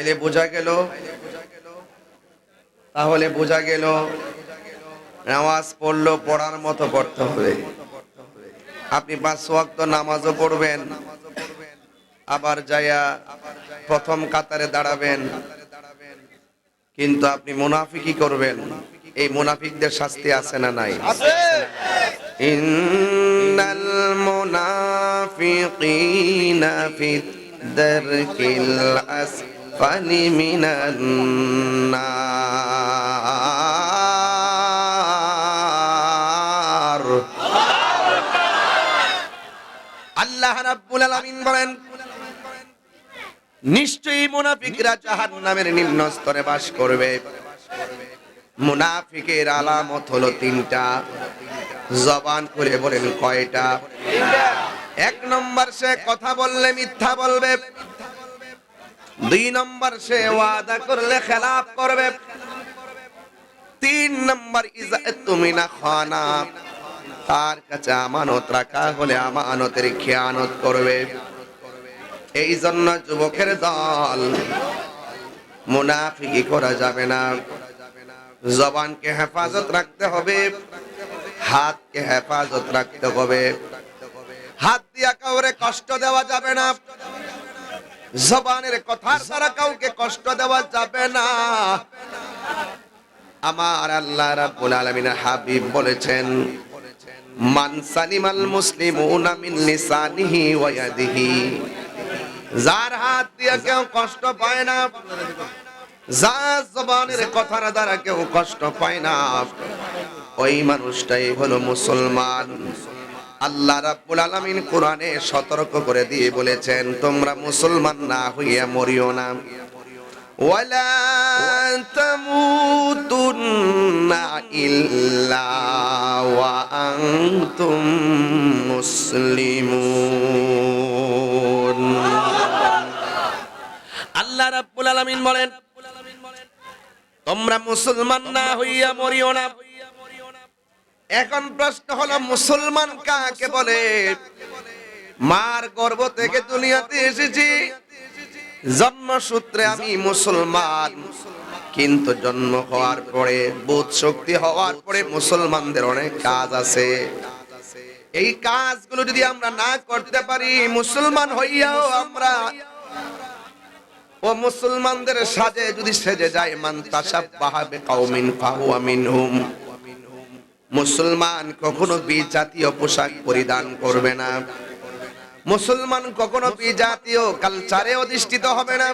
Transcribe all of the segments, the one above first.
এলে বোঝা গেল, তাহলে বোঝা গেল নামাজ পড়লো পড়ার মতো পড়তে হবে। আপনি 5 ওয়াক্ত নামাজও পড়বেন, আবার যায়া প্রথম কাতারে দাঁড়াবেন, কিন্তু আপনি মুনাফিকি করবেন। এই মুনাফিকদের শাস্তি আছে না নাই? আছে। ইন্নাল মুনাফিকিনা ফিদ দারকিল আসফালি মিনান নার। আল্লাহ রাব্বুল আলামিন বলেন, নিশ্চয়ই মুনাফিকরা জাহান্নামের নিম্ন স্তরে বাস করবে। মুনাফিকের আলামত হলো 3টা। জবান করে বলেন কয়টা? 1 নম্বর, সে কথা বললে মিথ্যা বলবে। 2 নম্বর, সে ওয়াদা করলে খেলাফ করবে। 3 নম্বর, ইজা তুমিনা খানা, তার কাছে আমানত রাখা হলে আমানতের খেয়ানত করবে। এই জন্য যুবকের দল, মুনাফিকি করা যাবে না। জবানকে হেফাজত রাখতে হবে, হাতকে হেফাজত রাখতে হবে। হাত দিয়া কাউরে কষ্ট দেওয়া যাবে না, জবানের কথার দ্বারা কাউকে কষ্ট দেওয়া যাবে না। আমার আল্লাহ রাব্বুল আলামিনের হাবিব বলেছেন, মান সালিমাল মুসলিমুনা মিন লিসানিহি ওয়া ইয়াদিহি, যার হাত দিয়ে কেউ কষ্ট পায় না, যার জবানের কথার দ্বারা কেউ কষ্ট পায় না, ওই মানুষটাই হলো মুসলমান। আল্লাহ রাব্বুল আলামিন কোরআনে সতর্ক করে দিয়ে বলেছেন, তোমরা মুসলমান না হইয়া মরিও না। ওয়ালা তামুতুন্না ইল্লা ওয়া আনতুম মুসলিমুন। আল্লাহ রাব্বুল আলামিন বলেন, তোমরা মুসলমান না হইয়া মরিও না। এখন প্রশ্ন হলো, মুসলমান কাকে বলে? মার গর্ভ থেকে দুনিয়াতে এসেছি, জন্মসূত্রে আমি মুসলমান, কিন্তু জন্ম হওয়ার পরে, বোধ শক্তি হওয়ার পরে মুসলমানদের অনেক কাজ আছে। এই কাজগুলো যদি আমরা না করতে পারি, মুসলমান হইয়াও আমরা ও মুসলমানদের সাজে যদি সেজে যায়, মান তাশাব্বাহা বিকাউমিন ফাহুয়া মিনহুম, মুসলমান কখনো বিজাতীয় পোশাক পরিধান করবে না, মুসলমান কখনো বিজাতীয় কালচারে অধিষ্ঠিত হবে না,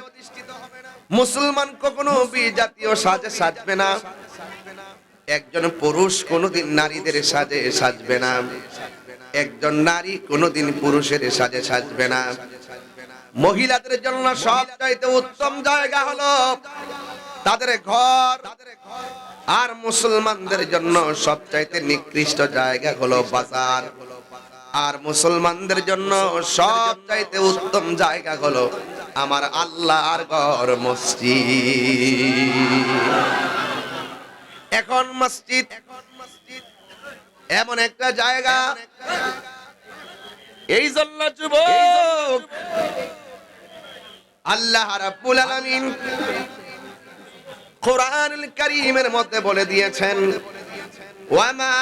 মুসলমান কখনো বিজাতীয় সাজে সাজবে না। একজন পুরুষ কোনোদিন নারীদের সাজে সাজবে না, একজন নারী কোনোদিন পুরুষের সাজে সাজবে না। মহিলাদের জন্য সবচাইতে উত্তম জায়গা হলো তাদের ঘর, আর মুসলমানদের জন্য সবচাইতে নিকৃষ্ট জায়গা হলো বাজার, আর মুসলমানদের জন্য সবচাইতে উত্তম জায়গা হলো আমার আল্লাহর ঘর, মসজিদ। এখন মসজিদ এমন একটা জায়গা, এই জন্য যুবক আল্লাহ রাব্বুল আলামিন কোরআনুল কারীমের মধ্যে বলে দিয়েছেন, ওয়া মা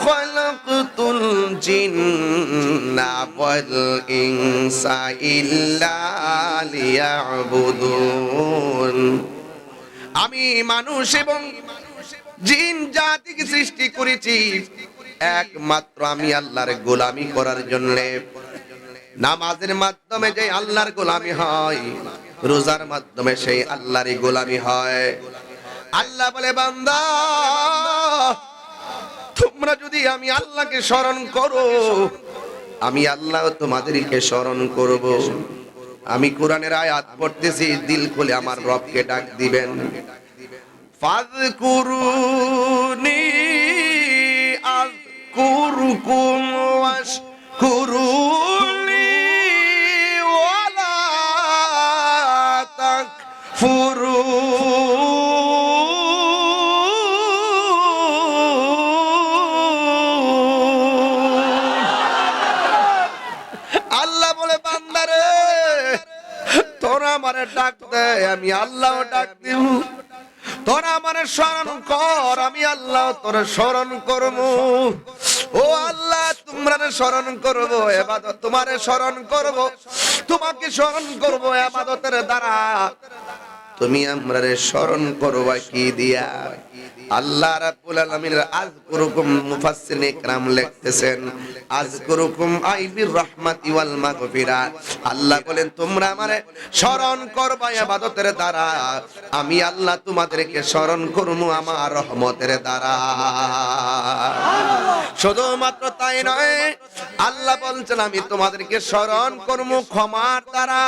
খালাকতুল জিন্না ওয়াল ইনসা ইল্লা লিয়াবুদুন, আমি মানুষ এবং জিন জাতিকে সৃষ্টি করেছি একমাত্র আমি আল্লাহর গোলামি করার জন্য। নামাজের মাধ্যমে যে আল্লাহর গোলামি হয়, রোজার মাধ্যমে সেই আল্লাহরই গোলামি হয়। আল্লাহ বলে, বান্দা তোমরা যদি আমি আল্লাহকে স্মরণ করো, আমি আল্লাহ তোমাদেরকে স্মরণ করব। আমি কোরআনের আয়াত পড়তেছি, দিল খুলে আমার রবকে ডাক দিবেন। ফাযকুরুনি আযকুরুকুম ওয়াশকুরুলি ওয়ালা তাকফুরুন। আল্লাহ বলে, বান্দারে তোরা আমারে ডাকতে দেয় আমি আল্লাহ ডাক দিব, তোরা আমার স্মরণ কর, আমি আল্লাহ তোর স্মরণ করব। ও আল্লাহ তোমরা স্মরণ করব, ইবাদত তোমারে স্মরণ করব, তোমাকে স্মরণ করব ইবাদতের দ্বারা। তুমি আমরারে স্মরণ করবা কি দিয়া? আল্লাহ রাব্বুল আলামিনের আযকুরুকুম, মুফাসসিরিন ইকরাম লিখতেছেন আযকুরুকুম আই বির রাহমাতি ওয়াল মাগফিরাত। আল্লাহ বলেন তোমরা আমারে স্মরণ করবা ইবাদতের দ্বারা, আমি আল্লাহ তোমাদেরকে স্মরণ করব আমার রহমতের দ্বারা। শুধুমাত্র তাই নয়, আল্লাহ বলছেন আমি তোমাদেরকে স্মরণ করব ক্ষমার দ্বারা।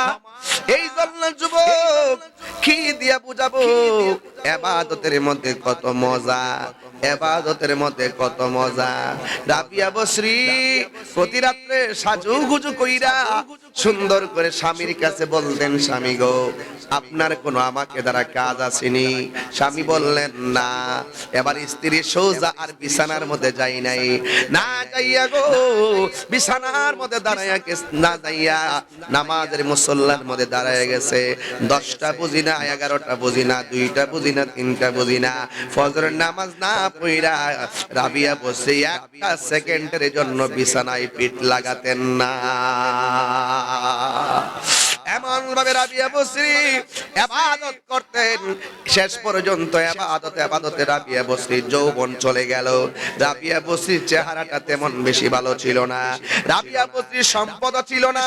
এই জন্য যুবক কি দিয়া বুঝাবো ইবাদতের মধ্যে কত মজা, ইবাদতের মধ্যে কত মজা। রাবিয়া বসরি প্রতি রাত্রে সাজুগুজু কইরা সুন্দর করে স্বামীর কাছে বলতেন, স্বামী গো আপনার কোনো আমাকে দ্বারা কাজ আসেনি? স্বামী বললেন না। এবার স্ত্রী সোজা আর বিছানার মধ্যে যাই নাই, না যাইয়া গো বিছানার মধ্যে দাঁড়াইয়া না যাইয়া নামাজের মুসল্লার মধ্যে দাঁড়ায় গেছে। 10টা বুঝি না, 11টা বুঝি না, 2টা বুঝি না, 3টা বুঝি না, ফজরের নামাজ না পড়া রাবিয়া বসে একটা সেকেন্ডের জন্য বিছানায় পিঠ লাগাতেন না। এমন ভাবে রাবিয়া বসরি ইবাদত করতেন, শেষ পর্যন্ত ইবাদতে রাবিয়া বসরির যৌবন চলে গেল। রাবিয়া বসরির চেহারাটা তেমন বেশি ভালো ছিল না, রাবিয়া বসরির সম্পদ ছিল না,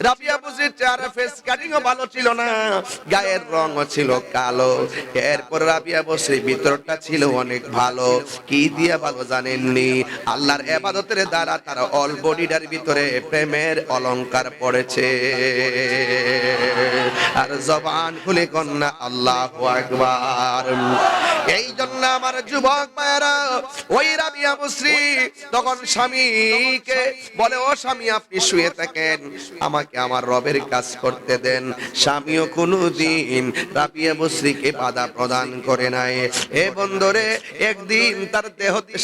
রাবিয়া বসরির চেহারা ফেস কাটিংও ভালো ছিল না, গায়ের রঙও ছিল কালো। এরপর রাবিয়া বসরির ভিতরটা ছিল অনেক ভালো। কি দিয়া ভালো জানেননি? আল্লাহর ইবাদতের দ্বারা তার অল বডিটার ভিতরে প্রেমের অলংকার পড়েছে। আর জবান খুলে কন্যা আল্লাহু আকবার। এই জন্য আমার যুবক ভাইরা, ওই রাবিয়া বসরি তখন স্বামীকে বলে, ও স্বামী আপনি শুয়ে থাকেন, আমাকে আমার রবের কাজ করতে দেন। স্বামীও কোনোদিন রাবিয়া বসরিকে বাধা প্রদান করে নাই। এ বন্ধুরে, একদিন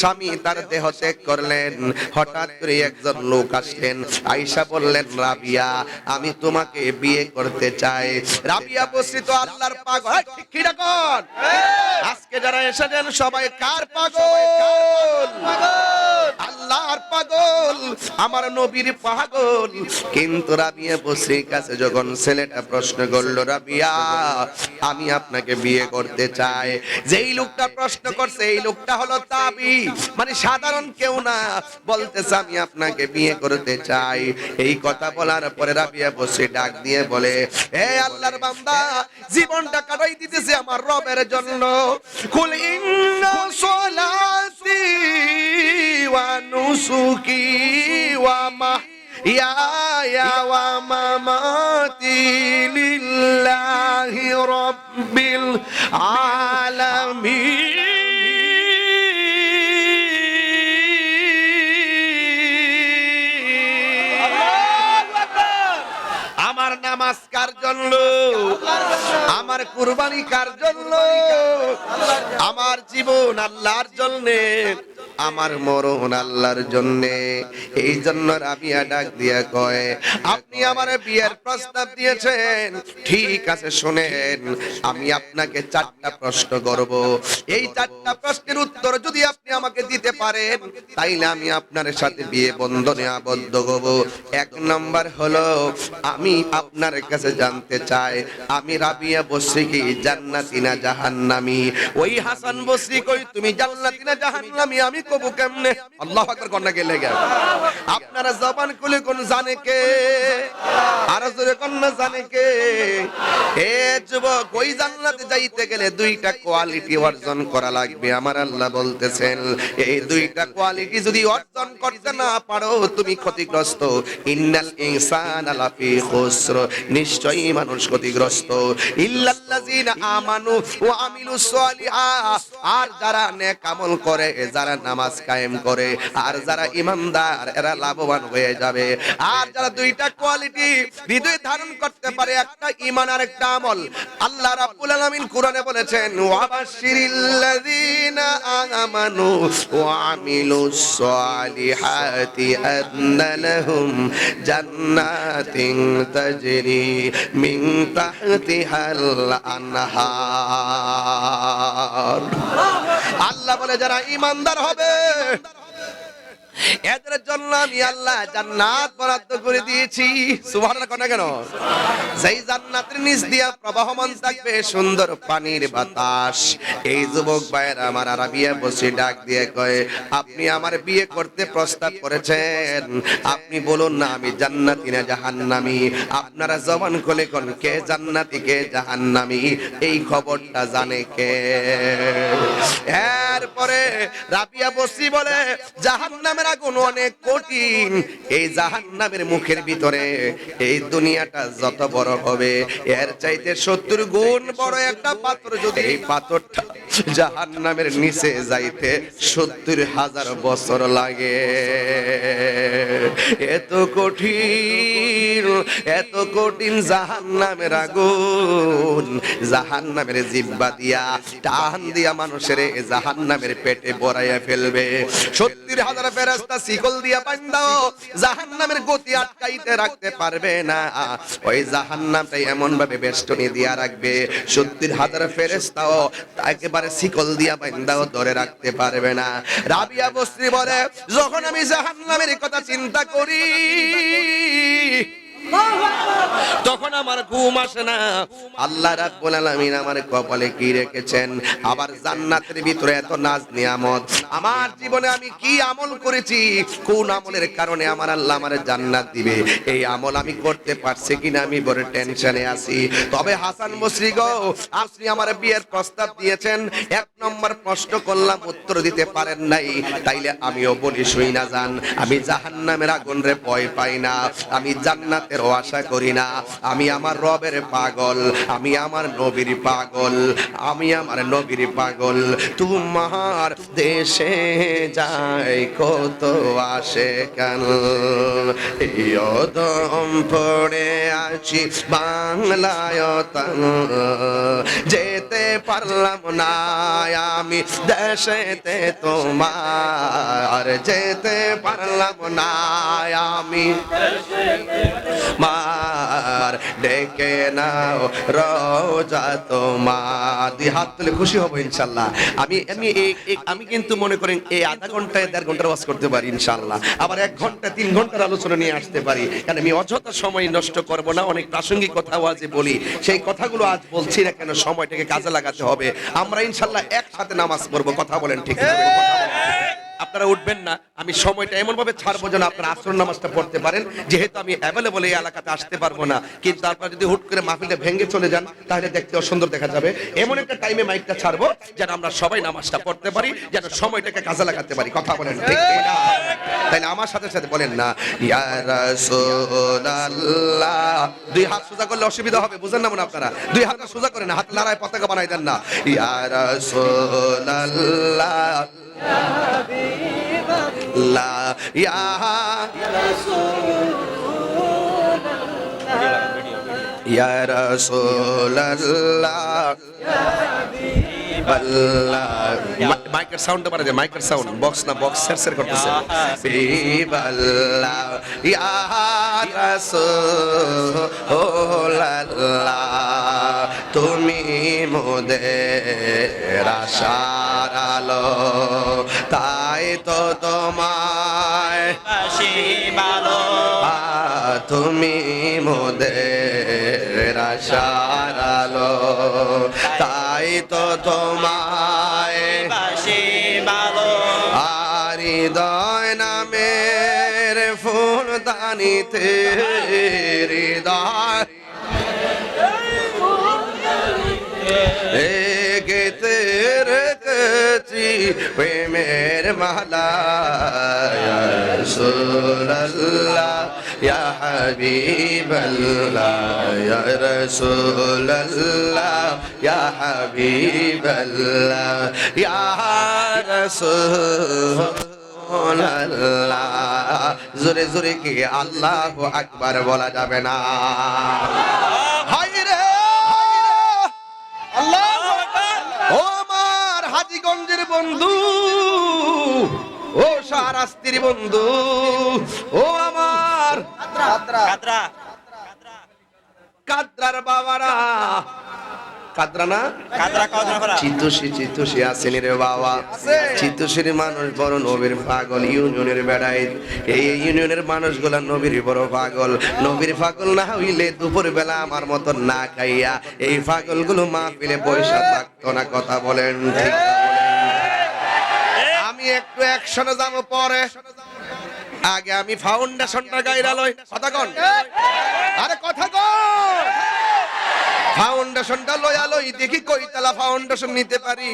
স্বামী তার দেহ ত্যাগ করলেন। হঠাৎ করে একজন লোক আসলেন, আয়েশা বললেন, রাবিয়া আমি তোমাকে বিয়ে করতে চাই। রাবিয়া বসরি তো আল্লাহর পাগল। ঠিক কি রাখুন, আজকে যারা এসেছেন সবাই কার পাগল? আল্লাহর পাগল, আমার নবীর পাগল। কিন্তু রাবিয়া বসরির কাছে যখন ছেলেটা প্রশ্ন করলো, রাবিয়া আমি আপনাকে বিয়ে করতে চাই, যেই লোকটা প্রশ্ন করছে এই লোকটা হলো তাবি, মানে সাধারণ কেউ না, বলতেছে আমি আপনাকে বিয়ে করতে চাই। এই কথা বলার পরে রাবিয়া বসরি ডাক দিয়ে বলে, হে আল্লাহর বান্দা, জীবনটা কাটাই দিতেছে আমার রবের জন্য। কুল ইন্না সলাতি ওয়া নুসুকি ওয়া মাহইয়া ওয়া মামাতি লিল্লাহি রাব্বিল আলামিন। আমার নামাজ কার জন্য? আমার কুরবানি কার জন্য? আমার জীবন আল্লাহর জন্য, আমার মরণ আল্লাহর জন্য। এই জন্য রাবিয়া ডাক দিয়া কয়, আপনি আমার বিয়ের প্রস্তাব দিয়েছেন, ঠিক আছে শুনেন, আমি আপনাকে 4টা প্রশ্ন করব। এই 4টা প্রশ্নের উত্তর যদি আপনি আমাকে দিতে পারেন, তাইলে আমি আপনার সাথে বিয়ে বন্ধনে আবদ্ধ হব। 1 নম্বর হলো, আমি আপনার কাছে জানতে চাই আমি রাবিয়া বসরি কি জান্নাতি না জাহান্নামী? ওই হাসান বসরি কই তুমি জান্নাতি না জাহান্নামী? আমি কব কেমনে? আল্লাহু আকবার কন্যা গেলে গেল। আপনারা জবান খুলে কোন জানে কে? আর জোরে কন্যা জানে কে? হে যুবক, ওই জান্নাতে যাইতে গেলে 2টা কোয়ালিটি অর্জন করা লাগবে। আমার আল্লাহ বলতেছেন, এই 2টা কোয়ালিটি যদি অর্জন করতে না পারো তুমি ক্ষতিগ্রস্ত। ইন্নাল ইনসানা লাফি খুসর, নিশ্চয়ই মানুষ ক্ষতিগ্রস্ত। ইল্লাল্লাযিনা আমানু ওয়া আমিলুস সলিহাত, আর যারা নেক আমল করে, যারা নামাজ কায়েম করে, আর যারা ইমানদার এরা লাভবান হয়ে যাবে। আর যারা দুইটা কোয়ালিটি হৃদয়ে ধারণ করতে পারে, একটা ঈমান আর একটা আমল, আল্লাহ রাব্বুল আলামিন কোরআনে বলেছেন ওয়াবাশশিরিল্লাযীনা আমানু ওয়া আমিলুস সালিহাতি আন্না লাহুম জান্নাতিন তাজরি মিন তাহতিহাল আনহার। আল্লাহ বলে যারা ঈমানদার হবে এদের জন্য আমি আল্লাহ জান্নাত বরাদ্দ করে দিয়েছি। সুবহানাল্লাহ কোন কেন? যেই জান্নাতের নিচ দিয়া প্রবাহমান থাকবে সুন্দর পানির বাতাস। এই যুবক ভাইরা আমার আরাবিয়া বসে ডাক দিয়ে কয়, আপনি আমার বিয়ে করতে প্রস্তাব করেছেন, আপনি বলুন না আমি জান্নাতি না জাহান্নামী। আপনারা জবান খুলে কোন কে জান্নাতি কে জাহান্নামী, এই খবরটা জানে কে? এরপরে রাবিয়া বসি বলে জাহান্নামের আগুন অনেক কঠিন, এই জাহান্নামের মুখের ভিতরে এই দুনিয়াটা যত বড় হবে এর চাইতে 70 গুণ বড় একটা পাথর, যদি এই পাথরটা জাহান্নামের নিচে যাইতে 70,000 বছর লাগে। এত কঠিন, এত কঠিন জাহান্নামের আগুন। জাহান্নামের জিহ্বা দিয়া টান দিয়া মানুষের জাহান্নামের পেটে বড়াইয়া ফেলবে। 70,000 ফেরেশতা শিকল দিয়া বাঁধাও, জাহান্নামের গতি আটকাইতে রাখতে পারবে না। ওই জাহান্নামটা এমন ভাবে বেষ্টনী দিয়া রাখবে 70,000 ফেরেশতাও একেবারে শিকল দিয়া বাঁধাও ধরে রাখতে পারবে না। রাবিয়া বসরি বলে যখন আমি জাহান্নামের কথা চিন্তা করি তখন আমার ঘুম আসে না। আল্লাহ রাব্বুল আলামিন আমার কপালে কি রেখেছেন, আবার জান্নাতের ভিতরে এত নাজ নিয়ামত। আমার জীবনে আমি কি আমল করেছি, কোন আমলের কারণে আমার আল্লাহ আমার জান্নাত দিবে, এই আমল আমি করতে পারছি কিনা আমি বড় টেনশনে আছি। তবে হাসান বসরি গো, আপনি আমার বিয়ের প্রস্তাব দিয়েছেন, 1 নম্বর প্রশ্ন করলাম উত্তর দিতে পারেন নাই, তাইলে আমিও বলি শুই না যান, আমি জাহান্নামের আগুন রে ভয় পাই না, আমি জান্নাতের আশা করি না। আমি আমার রবের পাগল, আমি আমার নবীর পাগল, আমি আমার নবীর পাগল। তোমার দেশে যায় কত আসে কেন, দম পড়ে আছি বাংলায় যেতে পারলাম না আমি দেশেতে তোমার, যেতে পারলাম না আমি মার, ডেকে নাও রোজা তোমার। দুই হাত তুলে খুশি হব ইনশাআল্লাহ। আমি কিন্তু মনে করেন এই আধা ঘন্টায় 1.5 ঘন্টার ওয়াজ করতে পারি ইনশাআল্লাহ, আবার 1 ঘন্টা 3 ঘন্টার আলোচনা নিয়ে আসতে পারি, কারণ আমি অযথা সময় নষ্ট করব না। অনেক প্রাসঙ্গিক কথা ওয়াজে বলি, সেই কথাগুলো আজ বলছি না কেন, সময়টাকে কাজে লাগাতে হবে। আমরা ইনশাআল্লাহ একসাথে নামাজ পড়বো, কথা বলেন ঠিক না? আপনারা উঠবেন না, আমি সময়টা এমন ভাবে ছাড়বো যেন আপনারা আসর নামাজটা পড়তে পারেন। যেহেতু আমি অ্যাভেলেবল এই এলাকাতে আসতে পারবো না, কিন্তু আপনারা যদি হুট করে মাহফিলটা ভেঙে চলে যান তাহলে দেখতে অসুন্দর দেখা যাবে। এমন একটা টাইমে মাইকটা ছাড়বো যেন আমরা সবাই নামাজটা পড়তে পারি, যেন সময়টাকে কাজে লাগাতে পারি, কথা বলেন ঠিক না? তাইলে আমার সাথে সাথে বলেন না ইয়া রাসূলুল্লাহ। 2 হাত সোজা করলে অসুবিধা হবে, বুঝেন না মনে আপনারা? 2 হাত সোজা করেন, হাত লড়ায় পতাকা বানাই দেন না। ইয়া রাসূলুল্লাহ লা ইয়া ইয়া রাসূলুল্লাহ মাইকের সাউন্ডটা বাড়াতে, মাইকের সাউন্ড, বক্স না, বক্স সেরসের করতেছে। বিবাল্লাহ ইয়া রাসূলুল্লাহ তুমি মোদের আশার আলো, তাই তো তোমায় বাসি ভালো, তুমি মোদের আশার আলো, তাই তো তোমায় বাসি ভালো। আর হৃদয় নামের ফুলদানিতে হৃদয় গেতে রেখেছি প্রেমের মালা। ইয়া রাসূলুল্লাহ ইয়া হাবিবাল্লাহ ইয়া রাসূলুল্লাহ ইয়া হাবিবাল্লাহ ইয়া রাসূলুল্লাহ। জোরে জোরে কি আল্লাহু আকবার বলা যাবে না? হায়রে আল্লাহু আকবার। ও আমার হাজীগঞ্জের বন্ধু, ও শাহরাস্তির বন্ধু, ও আমার কাদরার বাবারা, কাদরা না চিতুষী আছেন রে বাবা। চিতুষীর মানুষ বড় নবীর পাগল, ইউনিয়নের বেড়ায় এই ইউনিয়নের মানুষগুলা নবীর বড় পাগল। নবীর পাগল না হইলে দুপুর বেলা আমার মতো না খাইয়া এই পাগলগুলো মাহফিলে পয়সা থাকতো না। কথা বলেন ঠিক? আমি একটু অ্যাকশনে যাবো পরে, আগে আমি ফাউন্ডেশনটা গাইরা লই। কথা কন, আরে কথা কন। ফাউন্ডেশনটা লই আলোই দেখি কয়তলা ফাউন্ডেশন নিতে পারি।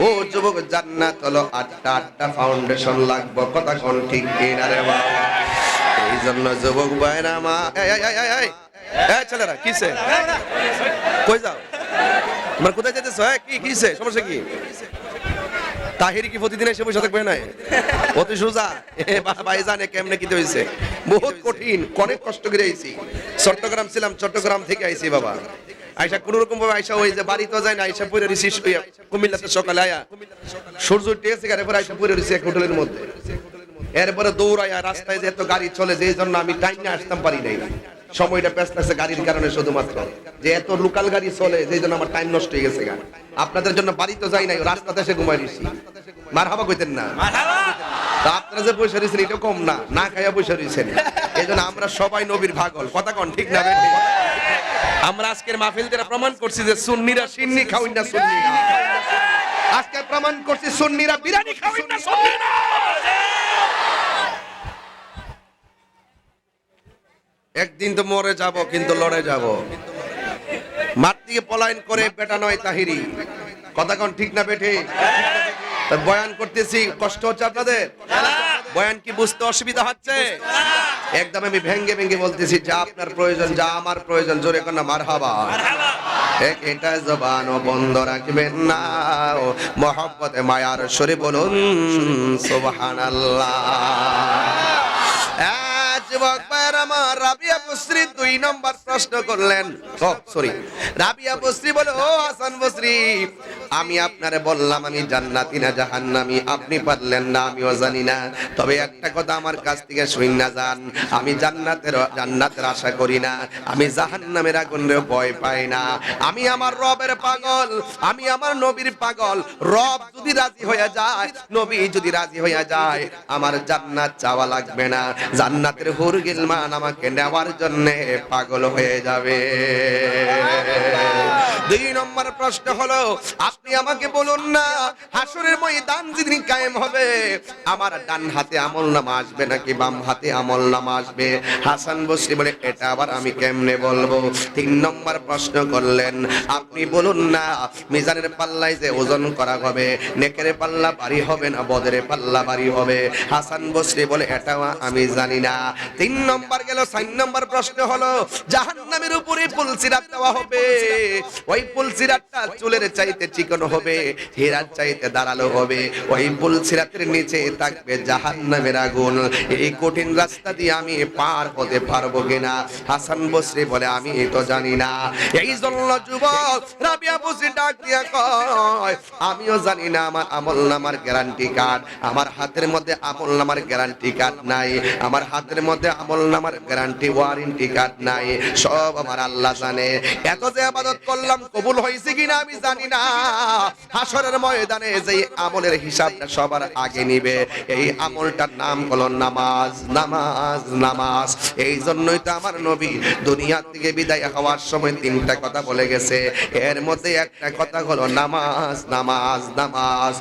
ও যুবক, জান্নাত হলো আটটা ফাউন্ডেশন লাগবে। কথা কন ঠিক কিনা রে বাবা? এই জন্য যুবক ভাইরা মা, এই ছেলেরা কিসে কই যাও? তোমার কোথায় যেতেছ? কি কিসে সমস্যা কি? তাহির কি প্রতিদিন এসে বসে থাকবে না? অতি সোজা ভাই জানে কেমনে কি হয়েছে। বহুত কঠিন, অনেক কষ্ট করে আইছি। চট্টগ্রাম ছিলাম, চট্টগ্রাম থেকে আইছি বাবা। আইসা কোন রকম ভাবে আইসা ওই যে বাড়ি তো যায় না, আইসা পড়ে রইছি কুমিল্লাতে। সকালে আয়া সূর্য উঠে গেছে, এরপরে আইসা পড়ে রইছি এক হোটেলের মধ্যে। এরপরে দৌড়াইয়া রাস্তায় যে এত গাড়ি চলে, যে জন্য আমি টাইম নিয়ে আসতাম পারি নাই। সময়টা ব্যস্ত আছে গাড়ির কারণে, শুধুমাত্র যে এত লোকাল গাড়ি চলে যে জন্য আমার টাইম নষ্ট হয়ে গেছে। আপনাদের জন্য বাড়ি তো যাই নাই, রাস্তাতে এসে ঘুমাই দিছি। মারহাবা কইতেন না? আপনারা যে পয়সা দিয়েছেন এটা কম না, না খাইয়া পয়সা দিয়েছেন। এই জন্য আমরা সবাই নবীর পাগল। কথা কন ঠিক না? আমরা আজকের মাহফিল দ্বারা প্রমাণ করছি যে সুন্নিরা সিন্নি খাওয়াই না, সুন্নিরা আজকে প্রমাণ করছি সুন্নিরা বিরিয়ানি খাওয়াই না, সুন্নিরা। একদিন তো মরে যাব, কিন্তু লড়ে যাব। মাঠ থেকে পলায়ন করে বেটা নয় তাহিরি। কথা কন ঠিক না বেঠে? বয়ান করতেছি, কষ্ট হচ্ছে আপনাদের? বয়ান কি বুঝতে অসুবিধা হচ্ছে? একদম আমি ভেঙ্গে ভেঙ্গে বলতেছি, যা আপনার প্রয়োজন, যা আমার প্রয়োজন, জোরে কোন মারহাবা। এটা জবানও বন্ধ রাখবেন না, মহব্বতে মায়ার সরে বলুন সুবহানাল্লাহ। যুবক ভাইরা আমার, রাবিয়া বসরি 2 নম্বর প্রশ্ন করলেন। রাবিয়া বসরি বলে, ও হাসান বসরি, আমি আপনারে বললাম আমি জান্নাতি না জাহান্নামী, আপনি পারলেন না, আমিও জানি না। তবে একটা কথা আমার কাছ থেকে শুইনা যান, আমি জান্নাতের আশা করি না, আমি জাহান্নামের আগুনের ভয় পাই না। আমি আমার রবের পাগল, আমি আমার নবীর পাগল। রব যদি রাজি হয়ে যায়, নবী যদি রাজি হয়ে যায়, আমার জান্নাত চাওয়া লাগবে না। জান্নাতের হুর গিলমান আমাকে নেওয়ার জন্য পাগল হয়ে যাবে। 2 নম্বর প্রশ্ন হলো, আপনি আমাকে বলুন না, হাসরের ময়দান যেদিন কায়েম হবে, আমার ডান হাতে আমলনামা আসবে নাকি বাম হাতে আমলনামা আসবে? হাসান বসরি বলে, এটা আবার আমি কেমনে বলবো? 3 নম্বর প্রশ্ন করলেন, আপনি বলুন না, মিজানের পাল্লায় যে ওজন করা হবে, নেকের পাল্লা ভারী হবে না বদের পাল্লা ভারী হবে? হাসান বসরি বলে, এটাও আমি জানি না। 3 নম্বর গেল। 4 নম্বর প্রশ্ন হলো, জাহান্নামের উপরে পুলসিরাত দেওয়া হবে, ওই পুলসিরাতটা চুলের চাইতে চিকন হবে, হীরার চাইতে ধারালো হবে। ওই পুলসিরাতের নিচে থাকবে জাহান্নামের আগুন। এই কঠিন রাস্তা দিয়ে আমি পার হতে পারবো কিনা? হাসান বসরি বলে, আমি তো জানি না। এই জন্য যুবক রাবিয়া বসরি ডাক দিয়া কয়, আমিও জানি না। আমার আমলনামার গ্যারান্টি কার্ড, আমার হাতের মধ্যে আমলনামার গ্যারান্টি কার্ড নাই, আমার হাতের মধ্যে আমলনামার গ্যারান্টি ওয়ারেন্টি কার্ড নাই। সব আমার আল্লাহ জানে। এত যে ইবাদত করলাম, কবুল হয়েছে কিনা আমি জানি না। হাসরের ময়দানে যে আমলের হিসাবটা সবার আগে নিবে, এই আমলটার নাম হলো নামাজ, নামাজ, নামাজ। এই জন্যই তো আমার নবী দুনিয়া থেকে বিদায় হওয়ার সময় 3টা কথা বলে গেছে, এর মধ্যে একটা কথা হলো নামাজ, নামাজ, নামাজ।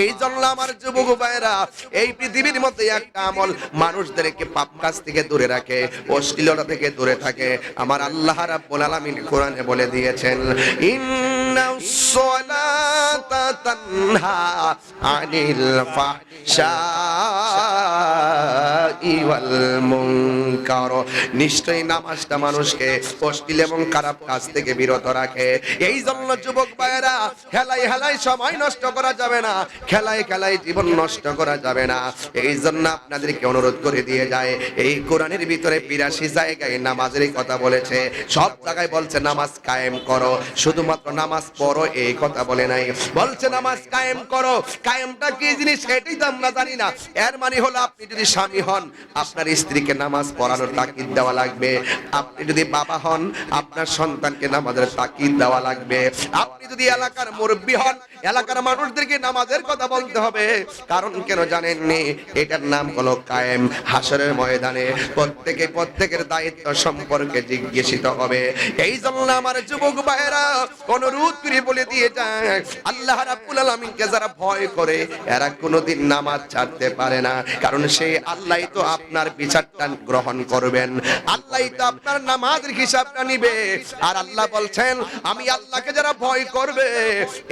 এই জন্য আমার যুবক ভাইরা, এই পৃথিবীর মধ্যে একটা আমল মানুষদেরকে পাপ কাজ থেকে দূরে রাখে, অশ্লীলতা থেকে দূরে থাকে। আমার আল্লাহ রাব্বুল আলামিন কোরআনে বলে দিয়েছেন, ইন্নাস সালাতা তানহা আনিল ফাহশাই ওয়াল মুনকার। নিশ্চয়ই নামাজটা মানুষকে অশ্লীল এবং খারাপ কাজ থেকে বিরত রাখে। এই জন্য যুবক ভাইয়েরা, খেলায় খেলায় সময় নষ্ট করা যাবে না, খেলায় খেলায় জীবন নষ্ট করা যাবে না। এই জন্য আপনাদেরকে অনুরোধ করে দিয়ে যায়, এই কোরআনের ভিতরে ৮২ জায়গায় নামাজের কথা বলেছে। সব জায়গায় বলছে নামাজ কায়েম করো, শুধুমাত্র নামাজ পড়ো এই কথা বলে নাই। বলছে নামাজ কায়েম করো। কায়েমটা কি জিনিস সেটাই তো আমরা জানি না। এর মানে হলো আপনি যদি স্বামী হন, আপনার স্ত্রীকে নামাজ পড়ানোর তাকিদ দেওয়া লাগবে। আপনি যদি বাবা হন, আপনার সন্তানকে নামাজের তাকিদ দেওয়া লাগবে। আপনি যদি এলাকার মুরব্বী হন, এলাকার মানুষদেরকে নামাজের কথা বলতে হবে। কারণ কেন জানেননি? এটার নাম হলো কায়েম। হাসরের ময়দানে প্রত্যেকের দায়িত্ব সম্পর্কে জিজ্ঞাসিত হবে। এই জন্য আমার যুবক ভাইয়েরা অনুরোধ করে বলে দিয়ে যায়, আল্লাহ রাব্বুল আলামিনকে যারা ভয় করে এরা কোনোদিন নামাজ ছাড়তে পারে না। কারণ সেই আল্লাহই তো আপনার বিচারটা গ্রহণ করবেন, আল্লাহই তো আপনার নামাজের হিসাবটা নিবে। আর আল্লাহ বলছেন, আমি আল্লাহকে যারা ভয় করবে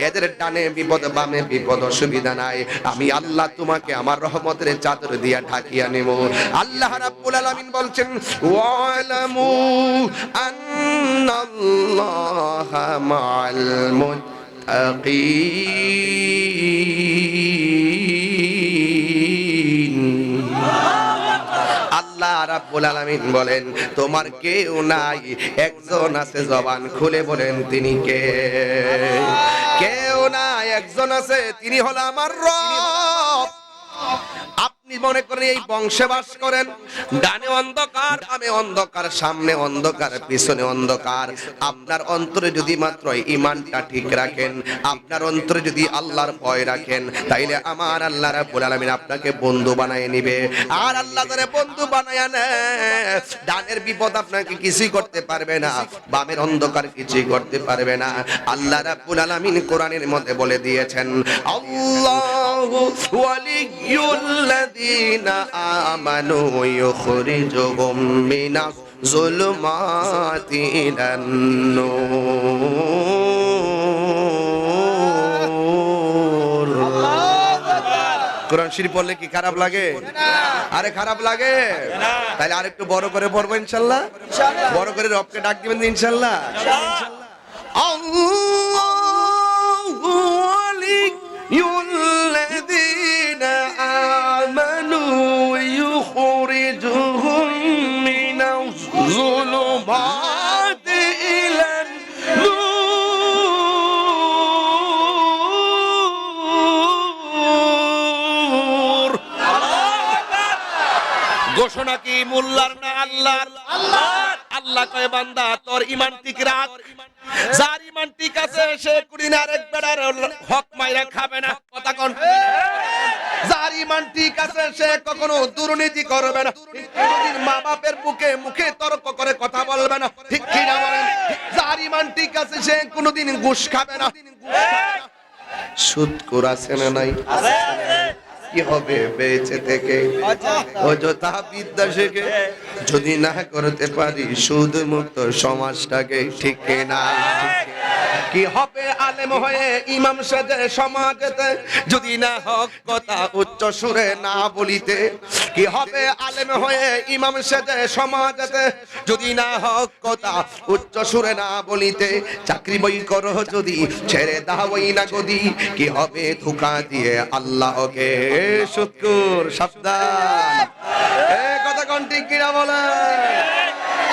এদের ডানে বিপদ বামে বিপদ অসুবিধা নাই, আমি আল্লাহ তোমাকে আমার রহমতের চাদর দিয়া ঢাকিয়া নেব। আল্লাহ রাব্বুল আলামিন বলছেন, ওয়ালামু আন্নাল্লাহা মাআল মুত্তাকিন। আল্লাহ রাব্বুল আলামিন বলেন, তোমার কেউ নাই, একজন আছে, জবান খুলে বলেন তিনি কে? কেউ নাই, একজন আছে, তিনি হলো আমার রব। আপনি মনে করেন এই বংশে বাস করেন, ডানে অন্ধকার বামে অন্ধকার, সামনে অন্ধকার পিছনে অন্ধকার। আপনার অন্তরে যদি মাত্র ঈমানটা ঠিক রাখেন, আপনার অন্তরে যদি আল্লাহর ভয় রাখেন, তাইলে আমার আল্লাহ রাব্বুল আলামিন আপনাকে বন্ধু বানায় নিবে। আর আল্লাহ যারা বন্ধু বানায় নেয়, ডানের বিপদ আপনাকে কিছুই করতে পারবে না, বামের অন্ধকার কিছুই করতে পারবে না। আল্লাহ রাব্বুল আলামিন কোরআনের মধ্যে বলে দিয়েছেন, আল্লাহু ওয়ালিয়ুল্লাযীনা আমানু ইউখরিজুহুম মিনাজ যুলুমাতি ইলান নূর। কোরআন শরীফ পড়লে কি খারাপ লাগে? আরে খারাপ লাগে? তাহলে আরেকটু বড় করে পড়বো ইনশাআল্লাহ। বড় করে রবকে ডাক দিবেন ইনশাআল্লাহ। আল্লাহু ওয়ালিয়ুল্লাযীনা আমানু ইউখরিজুহুম মিনাজ যুলুমাতি ইলান নূর। ঘোষণা কি মোল্লার না আল্লাহর? আল্লাহ কয়, বান্দা তোর ঈমান ঠিক রাখ। যার ঈমান ঠিক আছে সে কোনদিন আরেক বেড়ার হক মাইরা খাবে না। কথা কোন? যার ঈমান ঠিক আছে সে কখনো দুর্নীতি করবে না, কোনদিন মা বাপের মুখে তর্ক করে কথা বলবে না, ঠিক কি না বলেন? যার ঈমান ঠিক আছে সে কোনদিন ঘুষ খাবে না। সুদখোর আছে না নাই? কি হবে বেঁচে থেকে? অযথা বিদ্যা শিখে যদি না করতে পারি সুদ মুক্ত সমাজটাকে, ঠিক না? কি হবে আলেম হয়ে ইমাম সেজে সমাজেতে যদি না হক কথা উচ্চ সুরে না বলিতে? কি হবে আলেম হয়ে ইমাম সেজে সমাজেতে যদি না হক কথা উচ্চ সুরে না বলিতে? চাকরি বই করো যদি ছেড়ে দাওই না গদি, কি হবে ধোঁকা দিয়ে আল্লাহকে? সুদখোর সাবধান। এই কথা কোন ঠিক কিনা বলে?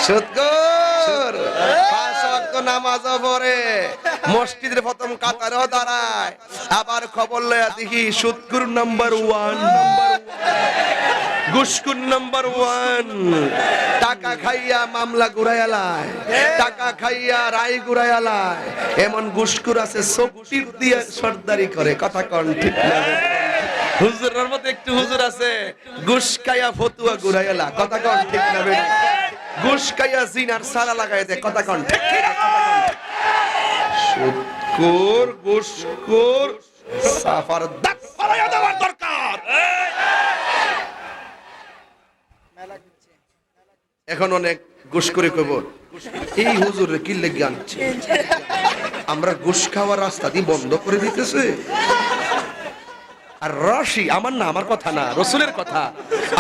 সুদখোর পাঁচ ওয়াক্ত নামাজও পড়ে, মসজিদের প্রথম কাতারেও দাঁড়ায়, আবার খবর লয়া দেখি সুদখোর নাম্বার 1, ঘুষখোর নাম্বার 1। টাকা খাইয়া মামলা ঘুরাইয়ালায়, টাকা খাইয়া রায় ঘুরাইয়ালায়। এমন ঘুষখোর আছে চোখটিপ দিয়ে সর্দারি করে। কথা কোন ঠিক না? হুজুরের মধ্যে একটু হুজুর আছে ঘুষ খাইয়া ফতুয়া ঘুরাইয়ালা। কথা কোন ঠিক না? ঘুষ খাইয়া জিনার সালা লাগাই দেয়। কথা কোন ঠিক না? সুদখোর ঘুষখোর সাফার দাগ ফালাইয়া দেওয়ার দরকার। এখন অনেক ঘুষ করে কইব, এই হুজুরের কি লেগে আনছে? আমরা ঘুষ খাওয়ার রাস্তা দিয়ে বন্ধ করে দিতেছে। আর রশি আমার না, আমার কথা না, রসুলের কথা।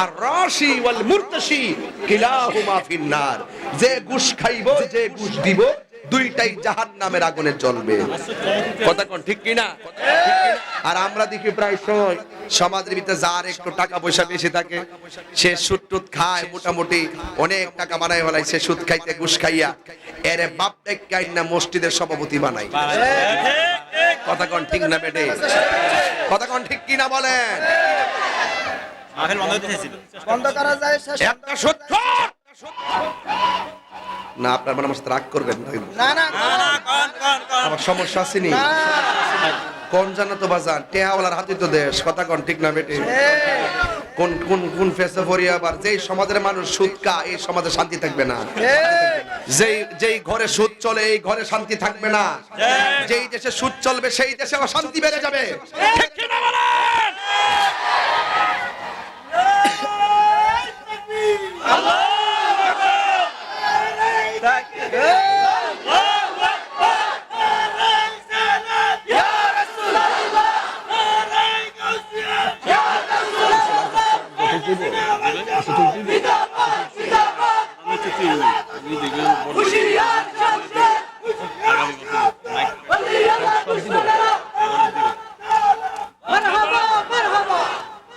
আর রাশি ওয়াল মুরতাশি কিলাহুমা ফিন্নার, যে ঘুষ খাইবো যে ঘুষ দিব দুইটাই জাহান্নামের আগুনে জ্বলবে। কথা কোন ঠিক কি না? আর আমরা দেখি প্রায় সময় সমাজের ভিতরে যার একটু টাকা পয়সা বেশি থাকে সে সুদ টুদ খায়, মোটামুটি অনেক টাকা বানায় ফেলায়, সে সুদ খাইতে ঘুষ খাইয়া এরে বাপ দেখাই না মসজিদের সভাপতি বানাই। কথা কোন ঠিক না বেটে? কথা কোন ঠিক কি না বলেন? বন্ধ করা যায় একটা সত্য না, আপনার মানে আমার সাথে রাগ করবেন না না আমার সমস্যা আসেনি কোন জানো তো বাজান টেহাওয়ালার হাতে তো দেশ। কথা কোন ঠিক না বেটে? কোন কোন কোন ফেসে ভরিয়া আবার যেই সমাজের মানুষ সুদ খায় এই সমাজে শান্তি থাকবে না। যেই ঘরে সুদ চলে এই ঘরে শান্তি থাকবে না। যেই দেশে সুদ চলবে সেই দেশে অশান্তি বেড়ে যাবে। ঠিক কি না বলেন?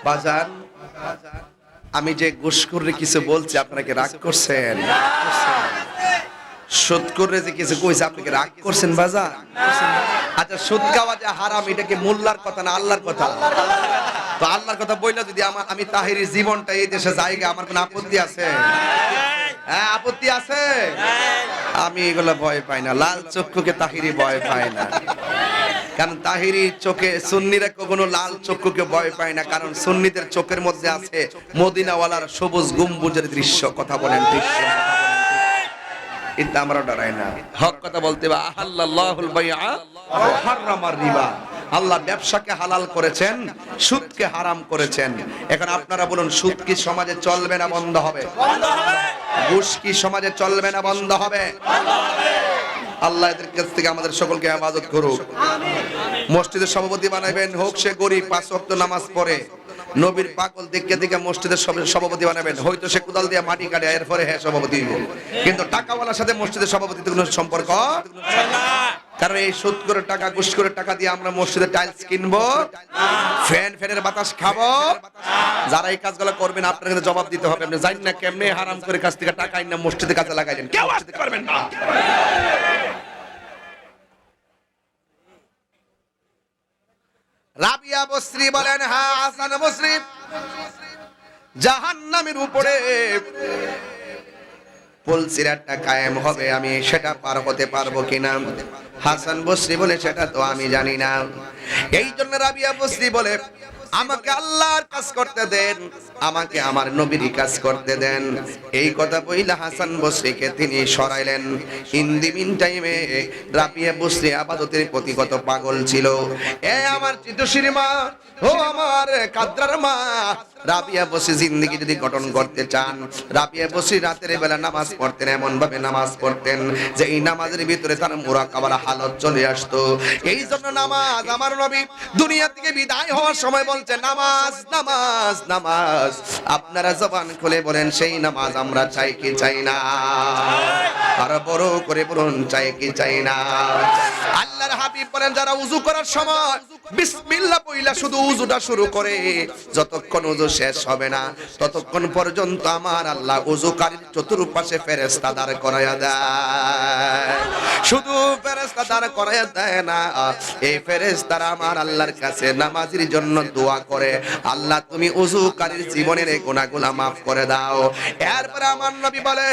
বাজান আমি যে ঘুষখোররে কিছু বলছি আপনারা কি রাগ করছেন? সুদখোররে যে কিছু কইছে আপনি কি রাগ করছেন বাজান? আচ্ছা সুদ খাওয়া যে হারাম এটা কি মোল্লার কথা না আল্লাহর কথা? তো আল্লাহর কথা বইলা যদি আমি তাহিরি জীবনটা এই দেশে জায়গা আমার কোনো আপত্তি আছে? হ্যাঁ আপত্তি আছে? আমি এগুলো ভয় পাই না, লাল চক্ষুকে তাহিরি ভয় পায় না। কারণ তাহিরি চোখে সুন্নিরা কখনো লাল চক্ষুকে ভয় পায় না, কারণ সুন্নিদের চোখের মধ্যে আছে মদিনাওয়ালার সবুজ গম্বুজের দৃশ্য। কথা বলেন দৃশ্য, এটা আমরা ডরাই না। হক কথা বলতে বা আহাল্লাল্লাহুল বাইআ ওয়া হারামার রিবা, আল্লাহ ব্যবসাকে হালাল করেছেন, সুদকে হারাম করেছেন। এখন আপনারা বলুন সুদ কি সমাজে চলবে না বন্ধ হবে? ঘুষ কি সমাজে চলবে না বন্ধ হবে? আল্লাহ এদের কাছ থেকে আমাদের সকলকে হেফাজত করুক। মসজিদের সভাপতি বানাবেন, হোক সে গরিব, 5 ওয়াক্ত নামাজ পড়ে, নবীর পাগল দেখে দেখে মসজিদের সভাপতি বানাবেন, হয়তো সে কোদাল দিয়ে মাটি কাটে এরপরে হ্যাঁ সভাপতি হইব, কিন্তু টাকাওয়ালার সাথে মসজিদের সভাপতির কোনো সম্পর্ক না। কারণ এই সুদ করে টাকা ঘুষ করে টাকা দিয়ে আমরা মসজিদের টাইলস কিনবো, ফ্যানের বাতাস খাবো। যারা এই কাজগুলো করবেন আপনার কাছে জবাব দিতে হবে। আপনি জানেন না কেমনে হারাম করে কাছ থেকে টাকা আইনা মসজিদের কাছে লাগাইলেন, কেউ আসতে পারবেন না। রাবিয়া বসরি বলেন হ্যাঁ হাসান বসরি জাহান্নামের উপরে পুলসিরাতটা কায়েম হবে, আমি সেটা পার হতে পারবো কিনা? হাসান বসরি বলে সেটা তো আমি জানি না। এই জন্য রাবিয়া বসরি বলে আমাকে আল্লাহর কাজ করতে দেন, আমাকে আমার নবীর কাজ করতে দেন। এই কথা বইলা হাসান বসরিকে তিনি সরাইলেন। ইন দি মিন টাইমে রাবিয়া বসরি ইবাদতের প্রতি কত পাগল ছিল। এ আমার চিতশির মা, ও আমার কাদরার মা, রাবিয়া বসরি জিন্দেগি যদি গঠন করতে চান, রাবিয়া বসরি রাতের বেলা নামাজ পড়তেন, এমন ভাবে নামাজ পড়তেন যে এই নামাজের ভিতরে তার মুরাকাবার হালত চলে আসতো। এই জন্য নামাজ আমার নবী দুনিয়া থেকে বিদায় হওয়ার সময় বলছে নামাজ নামাজ নামাজ। আপনারা জবান খুলে বলেন সেই নামাজ আমরা চাই কি চাই না? আর বড় করে বলুন চাই কি চাই না? আল্লাহর হাবিব বলেন যারা উযু করার সময় বিসমিল্লাহ বইলা শুধু উযুটা শুরু করে, যতক্ষণ উযু শেষ হবে না ততক্ষণ পর্যন্ত আমার আল্লাহ উযুকারীর চতুর্পাশে ফেরেশতা দাঁড় করায়া দেয়। শুধু ফেরেশতা দাঁড় করায়া দেয় না, এই ফেরেশতারা আমার আল্লাহর কাছে নামাজীর জন্য দোয়া করে, আল্লাহ তুমি উযুকারীর জীবনের এই গুনাহগুলো maaf করে দাও। এরপর আমার নবী বলে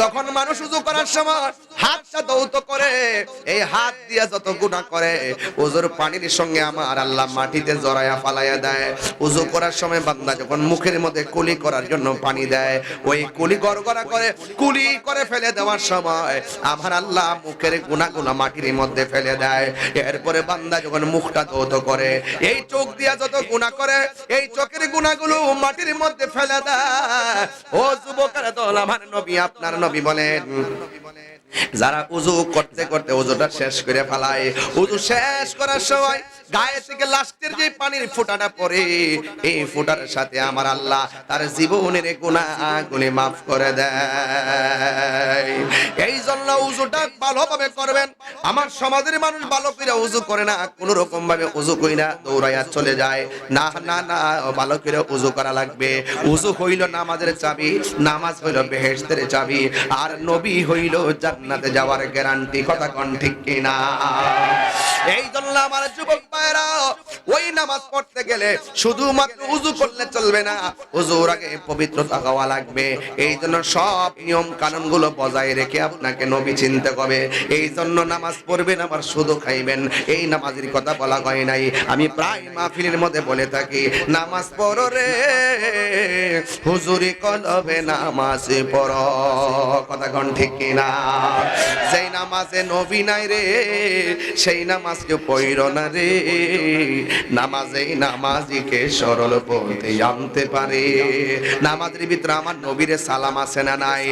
যখন মানুষ উযু করার সময় হাতটা ধৌত করে, এই হাত দিয়ে যত গুনাহ করে উযুর পানির সঙ্গে আমার আল্লাহ মাটিতে জড়ায়া ফালাইয়া দেয়। উযু করার সময় বান্দা যখন মুখের মধ্যে কুলি করার জন্য পানি দেয়, ওই কুলি গড়গড়া করে কুলি করে ফেলে দেওয়ার সময় আমার আল্লাহ মুখের গুনাহগুলো মাটির মধ্যে ফেলে দেয়। এরপরে বান্দা যখন মুখটা ধৌত করে, এই চোখ দিয়ে যত গুনাহ করে এই চোখের গুনাহগুলো মাটির মধ্যে ফেলে দেয়। ও যুবকের দল, আমার নবী আপনার নবী বলেন যারা উযু করতে করতে উযুটা শেষ করে ফেলায়, উযু শেষ করার সময় গায়ে থেকে লাস্টের যে পানির ফোঁটাটা পড়ে, এই ফোঁটার সাথে আমার আল্লাহ তার জীবনের গুনাহগুলি মাফ করে দেয়। এই জন্য উযুটা ভালোভাবে করবেন। আমার সমাজের মানুষ ভালো করে উযু করে না, কোন রকম ভাবে উযু কইরা দৌড়াইয়া চলে যায়। না না না, ভালো করে উযু করা লাগবে। উযু হইল নামাজের চাবি, নামাজ হইল বেহেশতের চাবি, আর নবী হইল জান্নাতে যাওয়ার গ্যারান্টি। কথা কোন ঠিক কিনা? এই জন্য আমার যুবক ভাইরা, ওই নামাজ পড়তে গেলে শুধুমাত্র উযু করলে চলবে না, উযুর আগে পবিত্রতা হওয়া লাগবে। এই জন্য সব নিয়ম কানুন গুলো বজায় রেখে আপনাকে নবী চিনতে হবে। এই জন্য নামাজ পড়বেন আবার শুধু খাইবেন, এই নামাজের কথা বলা হয় নাই। আমি প্রায় মাহফিলের মধ্যে বলে থাকি, নামাজ পড়ো রে হুজুরি কলবে নামাজ পড়ো। কথা কোন ঠিক কিনা? যেই নামাজে নবী নাই রে, সেই নামাজকে পড়ো না রে। নামাজে নামাজিকে সরল পথে আনতে পারে। নামাজের ভিতরে আমার নবীর সালাম আছে না নাই?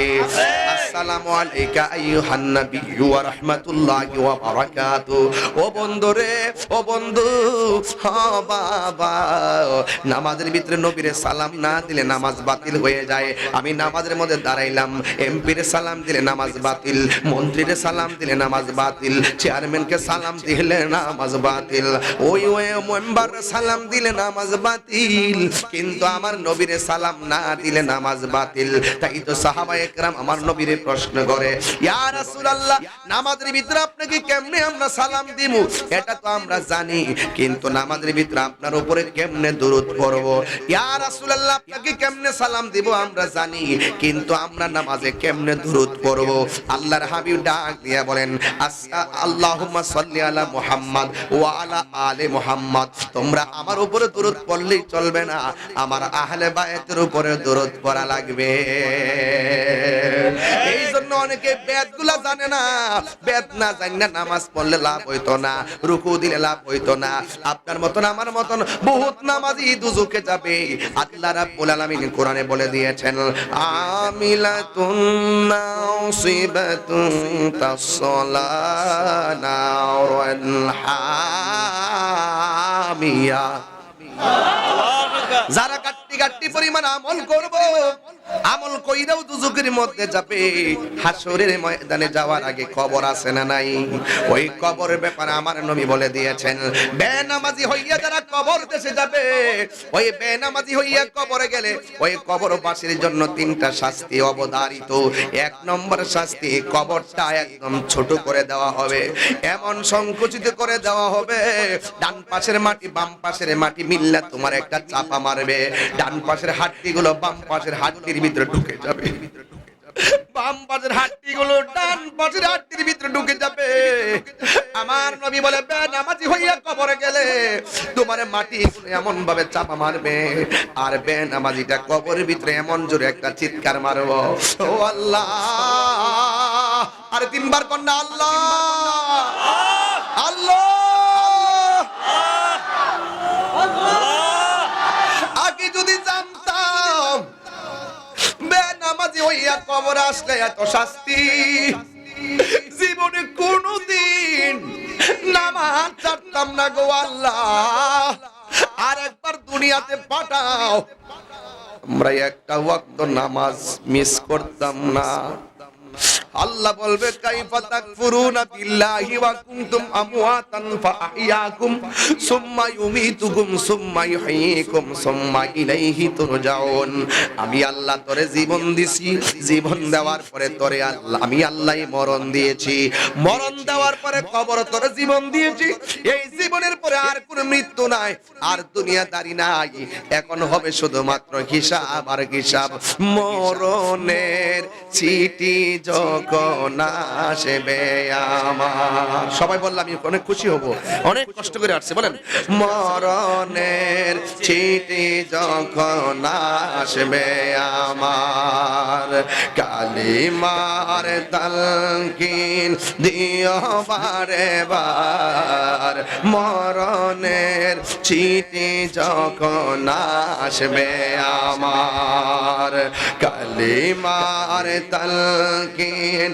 আসসালামু আলাইকা আইয়ুহান নাবিয়্যু ওয়া রাহমাতুল্লাহি ওয়া বারাকাতুহু। ও বন্ধু রে, ও বন্ধু, হ্যাঁ বাবা, নামাজের ভিতরে নবীর সালাম না দিলে নামাজ বাতিল হয়ে যায়। আমি নামাজের মধ্যে দাঁড়াইলাম, এমপির সালাম দিলে নামাজ বাতিল, মন্ত্রীর সালাম দিলে নামাজ বাতিল, চেয়ারম্যানকে সালাম দিলে নামাজ বাতিল, ওই মেম্বার সালাম দিলে নামাজ বাতিল, কিন্তু আমার নবীর সালাম না দিলে নামাজ বাতিল। তাই তো সাহাবায়ে কেরাম আমার নবীরে প্রশ্ন করে, ইয়া রাসূলুল্লাহ, নামাজের ভিতরে আপনাকে কেমনে আমরা সালাম দিমু এটা তো আমরা জানি, কিন্তু নামাজের ভিতরে আপনার উপরে কেমনে দরুদ পড়ব? ইয়া রাসূলুল্লাহ, আপনাকে কেমনে সালাম দিব আমরা জানি, কিন্তু আমরা নামাজে কেমনে দরুদ পড়ব? আল্লাহর হাবিব ডাক দিয়া বলেন, আল্লাহুম্মা সাল্লি আলা মুহাম্মদ ওয়া আলা আলি মুহাম্মদ। তোমরা আমার উপরে দরুদ পড়লেই চলবে না, আমার আহলে বায়তের উপরে দরুদ পড়া লাগবে। এই জন্য অনেকে বেদগুলা জানে না, বেদ না জানলে নামাজ পড়লে লাভ হইতো না, রুকু দিলে লাভ হইতো না। আপনার মতন আমার মতন বহুত নামাজি দুজকে যাবে। আল্লাহ রাব্বুল আলামিন কোরআনে বলে দিয়েছেন, আমিলাতুন নাসিবাতুন তাসলানা ওয়াল হামিয়া। যারা গাট্টি গাট্টি পরিমাণ আমল করব, আমল কইরাও দুজকের মধ্যে যাবে। হাসরের ময়দানে যাওয়ার আগে কবর আছে না নাই? ওই কবরের ব্যাপারে আমার নবী বলে দিয়েছেন, বেনামাজি হইয়া যারা কবর দেশে যাবে, ওই বেনামাজি হইয়া কবরে গেলে ওই কবরবাসীর জন্য তিনটা শাস্তি অবধারিত। এক নম্বর শাস্তি, কবরটা একদম ছোট করে দেওয়া হবে, এমন সংকুচিত করে দেওয়া হবে, ডান পাশের মাটি বাম পাশের মাটি মিল্লা তোমার একটা চাপা মারবে, ডান পাশের হাড্ডিগুলো বাম পাশের হাড্ডির ভিতরে ঢুকে যাবে, বাম পাশের হাড্ডিগুলো ডান পাশের হাড্ডির ভিতরে ঢুকে যাবে। আমার নবী বলে, বেনামাজি হইয়া কবরে গেলে তোমার মাটি এমন ভাবে চাপা মারবে, আর বেনামাজিটা কবরের ভিতরে এমন জোরে একটা চিৎকার মারবো, ও আল্লাহ, আর তিনবার কন্যা আল্লাহ আল্লাহ। আগে যদি জানতাম বেনামাজি হইয়া কবর আসলে এত শাস্তি, জীবনে কোনদিন নামাজ ছাড়তাম না গো আল্লাহ। আর একবার দুনিয়াতে পাঠাও, আমরা একটা ওয়াক্ত নামাজ মিস করতাম না। আল্লাহ বলবে, কাইফা তাকফুরুনা বিল্লাহি ওয়া কুনতুম আমওয়াতান ফাআহইয়াকুম সুম্মা ইউমীতুকুম সুম্মা ইউহয়ীকুম সুম্মা ইলাইহি তুরজাউন। আমি আল্লাহ তোরে জীবন দিছি, জীবন দেওয়ার পরে তোরে আমি আল্লাহই মরণ দিয়েছি, মরণ দেওয়ার পরে কবর তোরে জীবন দিয়েছি। এই জীবনের পরে আর কোনো মৃত্যু নাই, আর দুনিয়াদারি নাই, এখন হবে শুধুমাত্র হিসাব আর হিসাব। মরণের চিঠি যখন আসবে আমার, সবাই বললাম আমি অনেক খুশি হব, অনেক কষ্ট করে আসছে, বলেন, মরণের চিঠি যখন আসবে আমার, কালিমার তালকিন দিও বারে বার, মরণের চিঠি যখন আসবে আমার, কালিমার তালকিন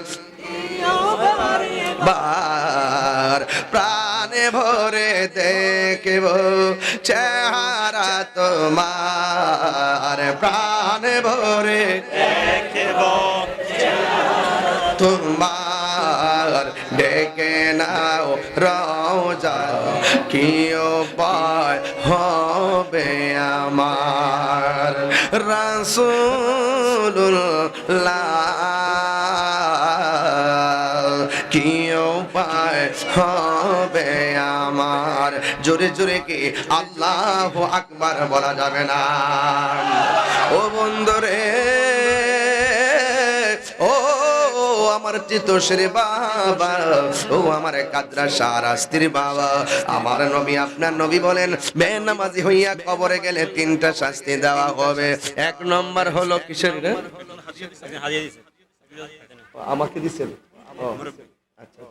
বার প্রাণে ভরে দেখব চেহারা তোমার, প্রাণে ভরে দেখব তোমার, ডেকে নাও রওজা, কি উপায় হবে আমার রাসূলুল্লাহ, কি উপায় হবে আমার। জোরে জোরে কি আল্লাহু আকবার বলা যাবে না? ও বন্ধুরে, ও আমার চিতোষের বাবা, ও আমার কাদরা শাহরাস্তির বাবা, আমার নবী আপনার নবী বলেন বেনামাজি হইয়া কবরে গেলে তিনটা শাস্তি দেওয়া হবে। এক নম্বর হলো কিসের? হাজিয়ে দিছে আমাকে দিছেন? আচ্ছা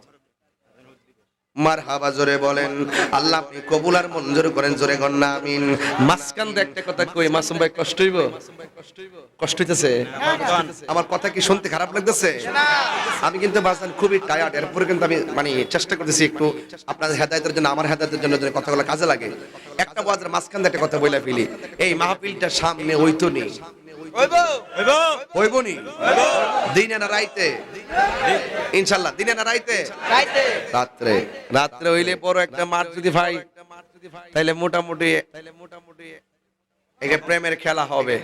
মারহাবা, জোরে বলেন আল্লাহ আপনি কবুল আর মঞ্জুর করেন, জোরে গণ না আমিন। মাঝখান দিয়ে একটা কথা কই, মাসুম ভাই কষ্ট হইব? কষ্ট হইতেছে? আমার কথা কি শুনতে খারাপ লাগতেছে? আমি কিন্তু বাজান খুবই টায়ার্ড, এরপরে কিন্তু আমি মানে চেষ্টা করতেছি একটু আপনাদের হেদায়েতের জন্য, আমার হেদায়েতের জন্য যেন কথাগুলো কাজে লাগে। একটা ওয়াজের মাঝখান দিয়ে একটা কথা বইলা ফেলি, এই মাহফিলটা সামনে হইতো নি, হইব নি? দিনে না রাইতে? ইনশাআল্লাহ দিনে না রাইতে? রাত্রে। রাত্রে হইলে পর একটা মার যদি ভাই, তাইলে মোটামুটি একে প্রেমের খেলা হবে।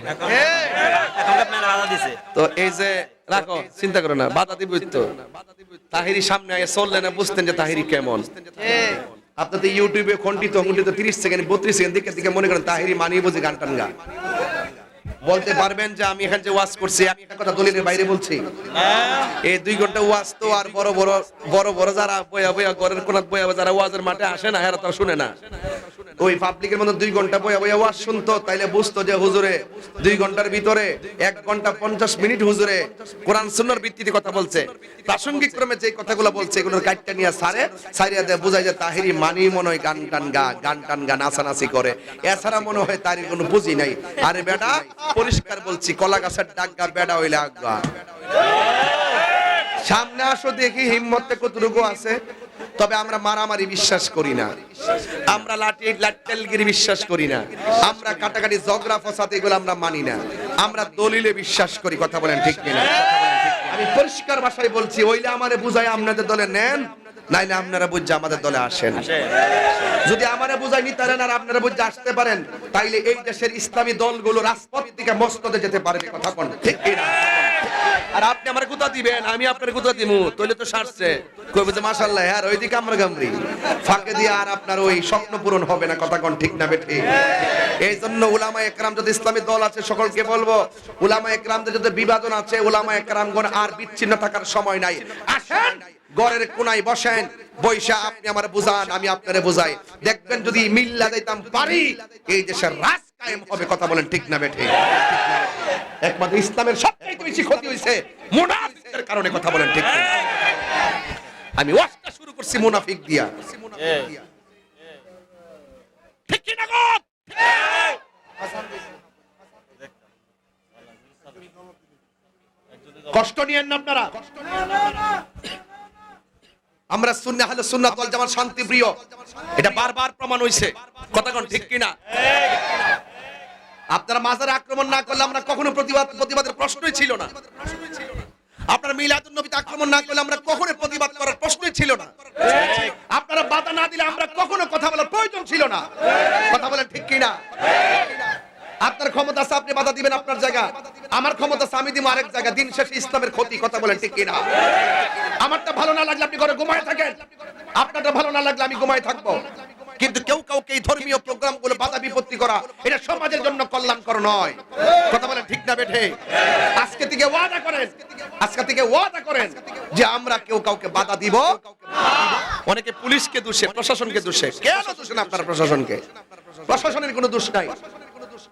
তো এই যে রাখো, চিন্তা করো না, বাধা দিব তো। তাহিরি সামনে আগে চললে না বুঝতেন যে তাহিরি কেমন। আপনাদের ইউটিউবে খন্ডিত 30 সেকেন্ড 32 সেকেন্ড দিকে মনে করেন তাহিরি মানিয়ে বুঝি গান টান গা বলতে পারবেন যে আমি এখানে যে ওয়াজ করছি একটা কথা দলিলের বাইরে বলছি? এই 2 ঘন্টা ওয়াজ তো আর বড় বড় যারা বয়া বয়া ঘরের কোনাত বয়া যারা ওয়াজের মাঠে আসে না, এরা তো শুনে না। ওই পাবলিকের মধ্যে 2 ঘন্টা বয়া ওয়াজ শুনতো, তাইলে বুঝতো যে হুজুরে 2 ঘন্টার ভিতরে 1 ঘন্টা 50 মিনিট হুজুরে কোরআন সুন্নাহর ভিত্তিতে কথা বলছে। প্রাসঙ্গিক ক্রমে যে কথাগুলো বলছে এগুলোর কাটটা নিয়ে সারিয়া দেয়, বোঝায় যে তাহিরি মানি মনে হয় গান টান গা নাচানাচি করে, এছাড়া মনে হয় তার কোনো বুঝি নাই। আরে বেটা পরিষ্কার বলছি, কলা গাছের ডাক্কা বেড়া হইলে আজ্ঞা। সামনে আসো দেখি হিম্মতে কতটুকু আছে। তবে আমরা মারামারি বিশ্বাস করি না, আমরা লাঠেলগিরি বিশ্বাস করি না, আমরা কাটাকাটি ঝগড়া ফসাদ এগুলো আমরা মানি না, আমরা দলিলে বিশ্বাস করি। কথা বলেন ঠিক কিনা? আমি পরিষ্কার ভাষায় বলছি, ওইলে আমারে বুঝায় আপনাদের দলে নেন, নাইলে আপনারা বুঝে আমাদের দলে আসেন। যদি আমারে বুঝাই নিতে পারেন আর আপনারা বুঝে আসতে পারেন, তাইলে এই দেশের ইসলামী দলগুলো রাজপথ থেকে মসনদে যেতে পারবে। কথা কোন ঠিক কিনা? আর আপনি আমারে গুতা দিবেন, আমি আপনার গুতা দিমু, তাইলে তো সারছে কইবে যে মাশাআল্লাহ আর ওইদিকে আমরা গামরি ফাঁকে দিয়ে আর আপনার ওই স্বপ্ন পূরণ হবে না। কথা কোন ঠিক না বেঠি? এই জন্য উলামায়ে কেরাম যদি ইসলামী দল আছে সকলকে বলবো, উলামায়ে কেরামদের যদি বিভাজন আছে, উলামায়ে কেরামগণ আর বিচ্ছিন্ন থাকার সময় নাই। আসেন ঘরের কোনায় বসেন, বৈশা আপনি আমার বুঝান, আমি আপনারে বুঝাই, দেখবেন যদি মিল্লা যাইতাম পারি এই দেশের রাজ কায়েম হবে। কথা বলেন ঠিক না বেঠি? একমাত্র ইসলামের সবচেয়ে বেশি ক্ষতি হইছে মুনাফিকদের কারণে। কথা বলেন ঠিক না? আমি ওয়াজটা শুরু করছি মুনাফিক দিয়া, ঠিক কি না গো? কষ্ট নিয়েন না আপনারা। আমরা সুন্নাহ আহলে সুন্নাত ওয়াল জামাত শান্তি প্রিয়, এটা বারবার প্রমাণ হইছে। কথা কোন ঠিক কি না? আপনারা মাজারে আক্রমণ না করলে আমরা কখনো প্রতিবাদের প্রশ্নই ছিল না। আপনারা মিলাদুন নবীতে আক্রমণ না করলে আমরা কখনো প্রতিবাদ করার প্রশ্নই ছিল না। আপনারা বাধা না দিলে আমরা কখনো কথা বলার প্রয়োজন ছিল না। কথা বলেন ঠিক কি না? আপনার ক্ষমতা আছে, আপনি বাধা দিবেন আপনার জায়গা, আমার ক্ষমতা আছে, আমি দিব আরেক জায়গা। দিন শেষে ইসলামের ক্ষতি। কথা বলেন ঠিক কি না? আমারটা ভালো না লাগলে আপনি ঘরে ঘুমায় থাকেন, আপনারটা ভালো না লাগলে আমি ঘুমায় থাকবো। কিন্তু কেউ কাউকে এই ধর্মীয় প্রোগ্রামগুলো বাধা বিপত্তি করা, এটা সমাজের জন্য কল্যাণকর নয়। কথা বলেন ঠিক না বেঠে? আজকে থেকে ওয়াদা করেন যে আমরা কেউ কাউকে বাধা দিব। অনেকে পুলিশকে দোষে, প্রশাসনকে দোষে। কেন দোষেন আপনারা প্রশাসনকে? প্রশাসনের কোনো দোষ নাই,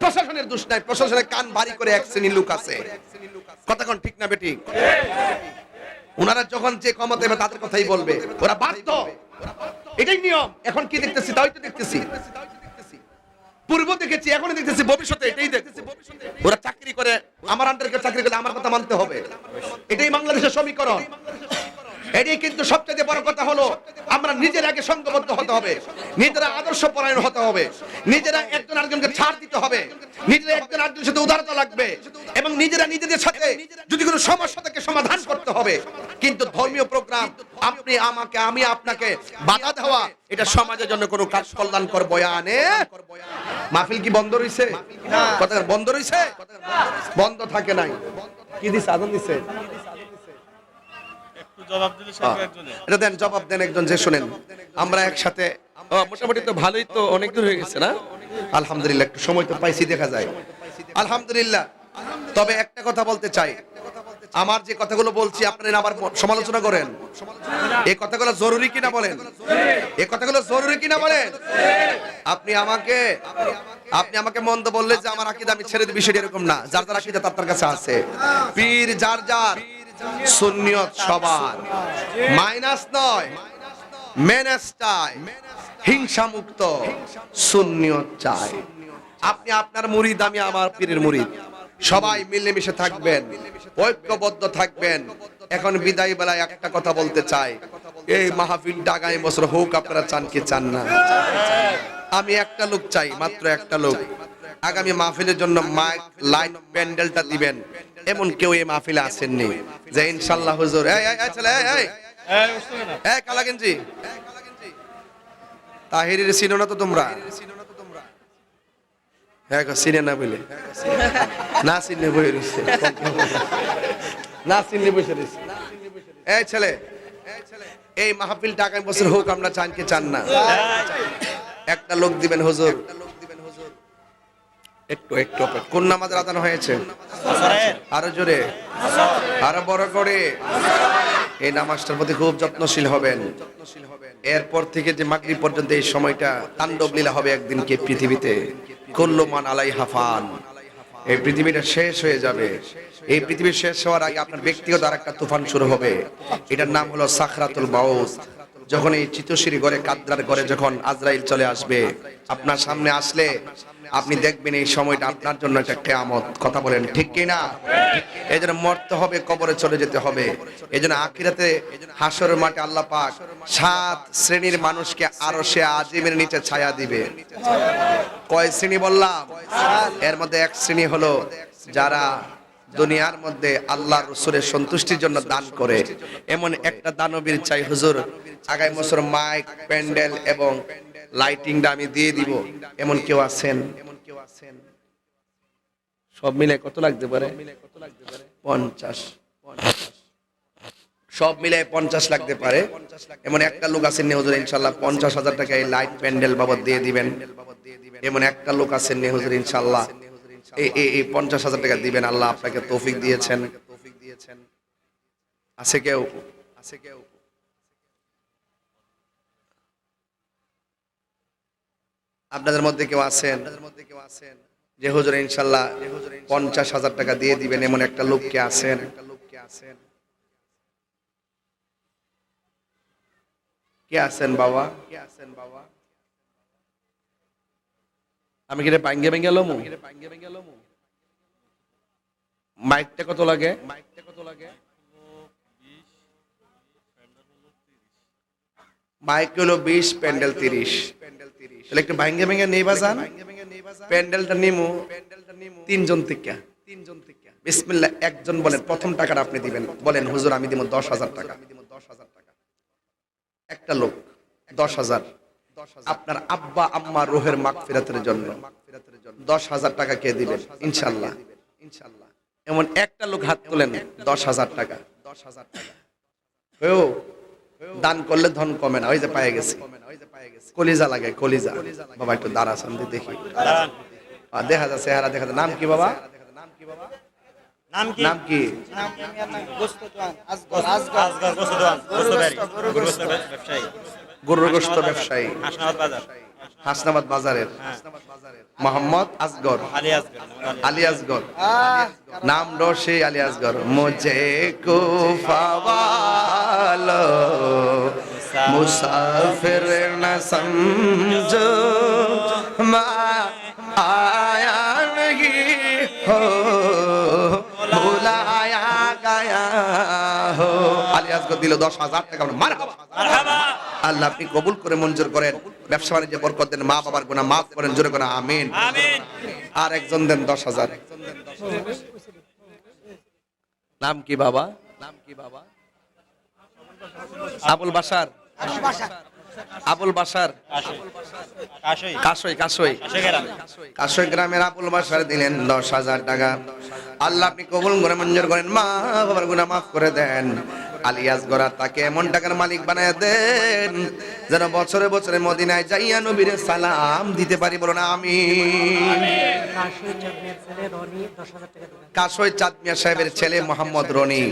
প্রশাসনের দোষ নাই। প্রশাসনের কান ভারী করে এক শ্রেণীর লোক আছে। কথা কোন ঠিক না বেটি? ওনারা যখন যে ক্ষমতা হবে তাদের কথাই বলবে, ওরা বাধ্য, এটাই নিয়ম। এখন কি দেখতেছি? তাই তো দেখতেছি, পূর্ব দেখেছি, এখন দেখতেছি, ভবিষ্যতে এটাই দেখতেছি। ওরা চাকরি করে, আমার আন্ডারে চাকরি করলে আমার কথা মানতে হবে, এটাই বাংলাদেশের সমীকরণ। এটাই কিন্তু সবচেয়ে বড় কথা হলো আমরা নিজের আগে সংঘবদ্ধ হতে হবে, নিজেরা আদর্শ পরায়ণ হতে হবে, নিজেরা একজন আরেকজনকে ছাড় দিতে হবে, নিজেরা একজন আরেকজনের সাথে উদারতা লাগবে এবং নিজেরা নিজেদের সাথে যদি কোনো সমস্যা থাকে সমাধান করতে হবে। কিন্তু ধর্মীয় প্রোগ্রাম আপনি আমাকে আমি আপনাকে বাধা দেওয়া এটা সমাজের জন্য কোনো কাজ কল্যাণকর বয়ানে মাহফিল কি বন্ধ রইছে? কথা বন্ধ রইছে? বন্ধ থাকে নাই। কি দিছে? আগুন দিছে? একটু জবাব দিলে শেখ একজনে এটা দেন, জবাব দেন একজন যে শুনেন। আমরা একসাথে মোটামুটি তো ভালোই, তো অনেক দূর হয়ে গেছে না? আলহামদুলিল্লাহ, একটু সময় তো পাইছি, দেখা যায় আলহামদুলিল্লাহ। তবে একটা কথা বলতে চাই, আমার যে কথাগুলো বলছি আপনারা আবার সমালোচনা করেন, এই কথাগুলো জরুরি কিনা বলেন, এই কথাগুলো জরুরি কিনা বলেন। আপনি আমাকে মন্দ বললে যে আমার আকীদা আমি ছেড়ে দিই, বিষয়টা এরকম না। যার যার আকীদা তার কাছে আছে, পীর যার যার, সুন্নিয়ত সবার, মাইনাস নয়, মেনেস চাই, হিংসা মুক্ত সুন্নিয়ত চাই। আপনি আপনার মুরিদ, আমি আমার পীরের মুরিদ, সবাই মিলেমিশে থাকবেন, ঐক্যবদ্ধ থাকবেন। এখন বিদায় বেলায় একটা কথা বলতে চাই, এই মাহফিলটা আগামী বছর হোক, আপনারা চান কি চান না? আমি একটা লোক চাই, মাত্র একটা লোক আগামী মাহফিলের জন্য মাইক লাইট প্যান্ডেলটা দিবেন। এমন কেউ এই মাহফিলে আসেননি যে ইনশাআল্লাহ হুজুর এই ছেলে এই কালাগেঞ্জি তাহিরের চিনো না তো তোমরা? হ্যাঁ চিনে না বলে না চিনে বসে রয়েছে, না চিনে বসে রয়েছে। এই ছেলে, এই মাহফিলটা আগামী বছর হোক, আমরা চান কি চান না? একটা লোক দিবেন হুজুর, একটু একটু কোন নামাজের আজান হয়েছে? আরো জোরে, আরো বড় করে। এই নামাজটার প্রতি খুব যত্নশীল হবেন। এরপর থেকে যে মাগরিব পর্যন্ত এই সময়টা তাণ্ডব লীলা হবে একদিন কি পৃথিবীতে, কুল্লু মান আলাইহা ফান। এই পৃথিবীটা শেষ হয়ে যাবে। এই পৃথিবী শেষ হওয়ার আগে আপনার ব্যক্তিগত আরেকটা তুফান শুরু হবে, এটার নাম হলো সাখরাতুল মাউত। যখন এই চিতশিরি ঘরে, কাদরার ঘরে যখন আজরাইল চলে আসবে, আপনার সামনে আসলে আপনি দেখবেন এই সময়টা আপনার জন্য একটা কিয়ামত। কথা বলেন ঠিক কি না? এই জন্য মরতে হবে, কবরে চলে যেতে হবে। এই জন্য আখিরাতে হাসরের মাঠে আল্লাহ পাক 7 শ্রেণীর মানুষকে আরশে আজিমের নিচে ছায়া দিবে। কয় শ্রেণী বললাম? এর মধ্যে এক শ্রেণী হলো যারা দুনিয়ার মধ্যে আল্লাহ রাসূলের সন্তুষ্টির জন্য দান করে। এমন একটা দানবীর চাই হুজুর, আগামী বছর মাইক প্যান্ডেল এবং লাইটিংটা আমি দিয়ে দিব, এমন কেউ আছেন? সব মিলে কত লাগতে পারে? 50। সব মিলে 50 লাগতে পারে, এমন একটা লোক আছেন নি হুজুর? ইনশাআল্লাহ 50,000 টাকা এই লাইট প্যান্ডেল বাবদ দিয়ে দিবেন। এমন একটা লোক আছেন নি হুজুর? ইনশাআল্লাহ এই 50,000 টাকা দিবেন। আল্লাহ আপনাকে তৌফিক দিয়েছেন। আছে কেউ? আপনাদের মধ্যে কেউ আছেন যে হুজুর ইনশাআল্লাহ 50,000 টাকা দিয়ে দিবেন, এমন একটা লোক কে আছেন? কে আছেন বাবা? আমি কি ভাঙ্গে ভাঙ্গে লমু? মাইকটা কত লাগে? মাইক হলো 20, প্যান্ডেল 30। তাহলে একটু ভাঙ্গে ভাঙ্গে নেই বাজান, প্যান্ডেলটা নিমু 3 জন থেকে। বিসমিল্লাহ, একজন বলেন প্রথম টাকাটা আপনি দিবেন। বলেন হুজুর আমি দিব 10,000 টাকা। একটা লোক 10,000। আপনার আব্বা আম্মা রুহের মাগফিরাতের জন্য 10,000 টাকা কে দিবেন? ইনশাআল্লাহ। এমন একটা লোক হাত তোলেন, 10,000 টাকা। দান করলে ধন কমে না। ওই যে পায়ে গেছে, কলিজা লাগে, কলিজা। বাবা একটু দাঁড়ান দেখি, দেখা যাচ্ছে চেহারা দেখা যায়। নাম কি বাবা? নাম কি? গরুর গোশত ব্যবসায়ী, হাসনাবাদ বাজারের মোহাম্মদ আসগর, আলী আসগর। নাম রশে আলী আসগর। মুঝে কুফাওয়ালো মুসাফির না সমঝো, মা আয়া নহি হো, বুলায়া গায়া হো। আলী আলিয়াস দিল 10,000 টাকা। মারহাবা মারহাবা। আল্লাহ আপনি কবুল করে মঞ্জুর করেন, ব্যবসা বাণিজ্যে বরকত দেন, মা বাবার গুনাহ মাফ করেন, জোরে করে আমিন। আমিন। আর একজন দেন 10,000। নাম কি বাবা? নাম কি বাবা? আবুল বাশার। আবুল বাশার কাশই কাশই কাশই কাশই গ্রাম। কাশই গ্রামের আবুল বাশার দিলেন 10,000 টাকা। আল্লাহ আপনি কবুল করে মঞ্জুর করেন, মা বাবার গুনাহ মাফ করে দেন। আলিয়াস গড়া তাকে এমন টাকার মালিক বানায় দেন যেন বছরে বছরে মদিনায় যাইয়া নবীর সালাম দিতে পারি, বলো না আমিন। কাশই চাঁদ মিয়া সাহেবের ছেলে মোহাম্মদ রনি,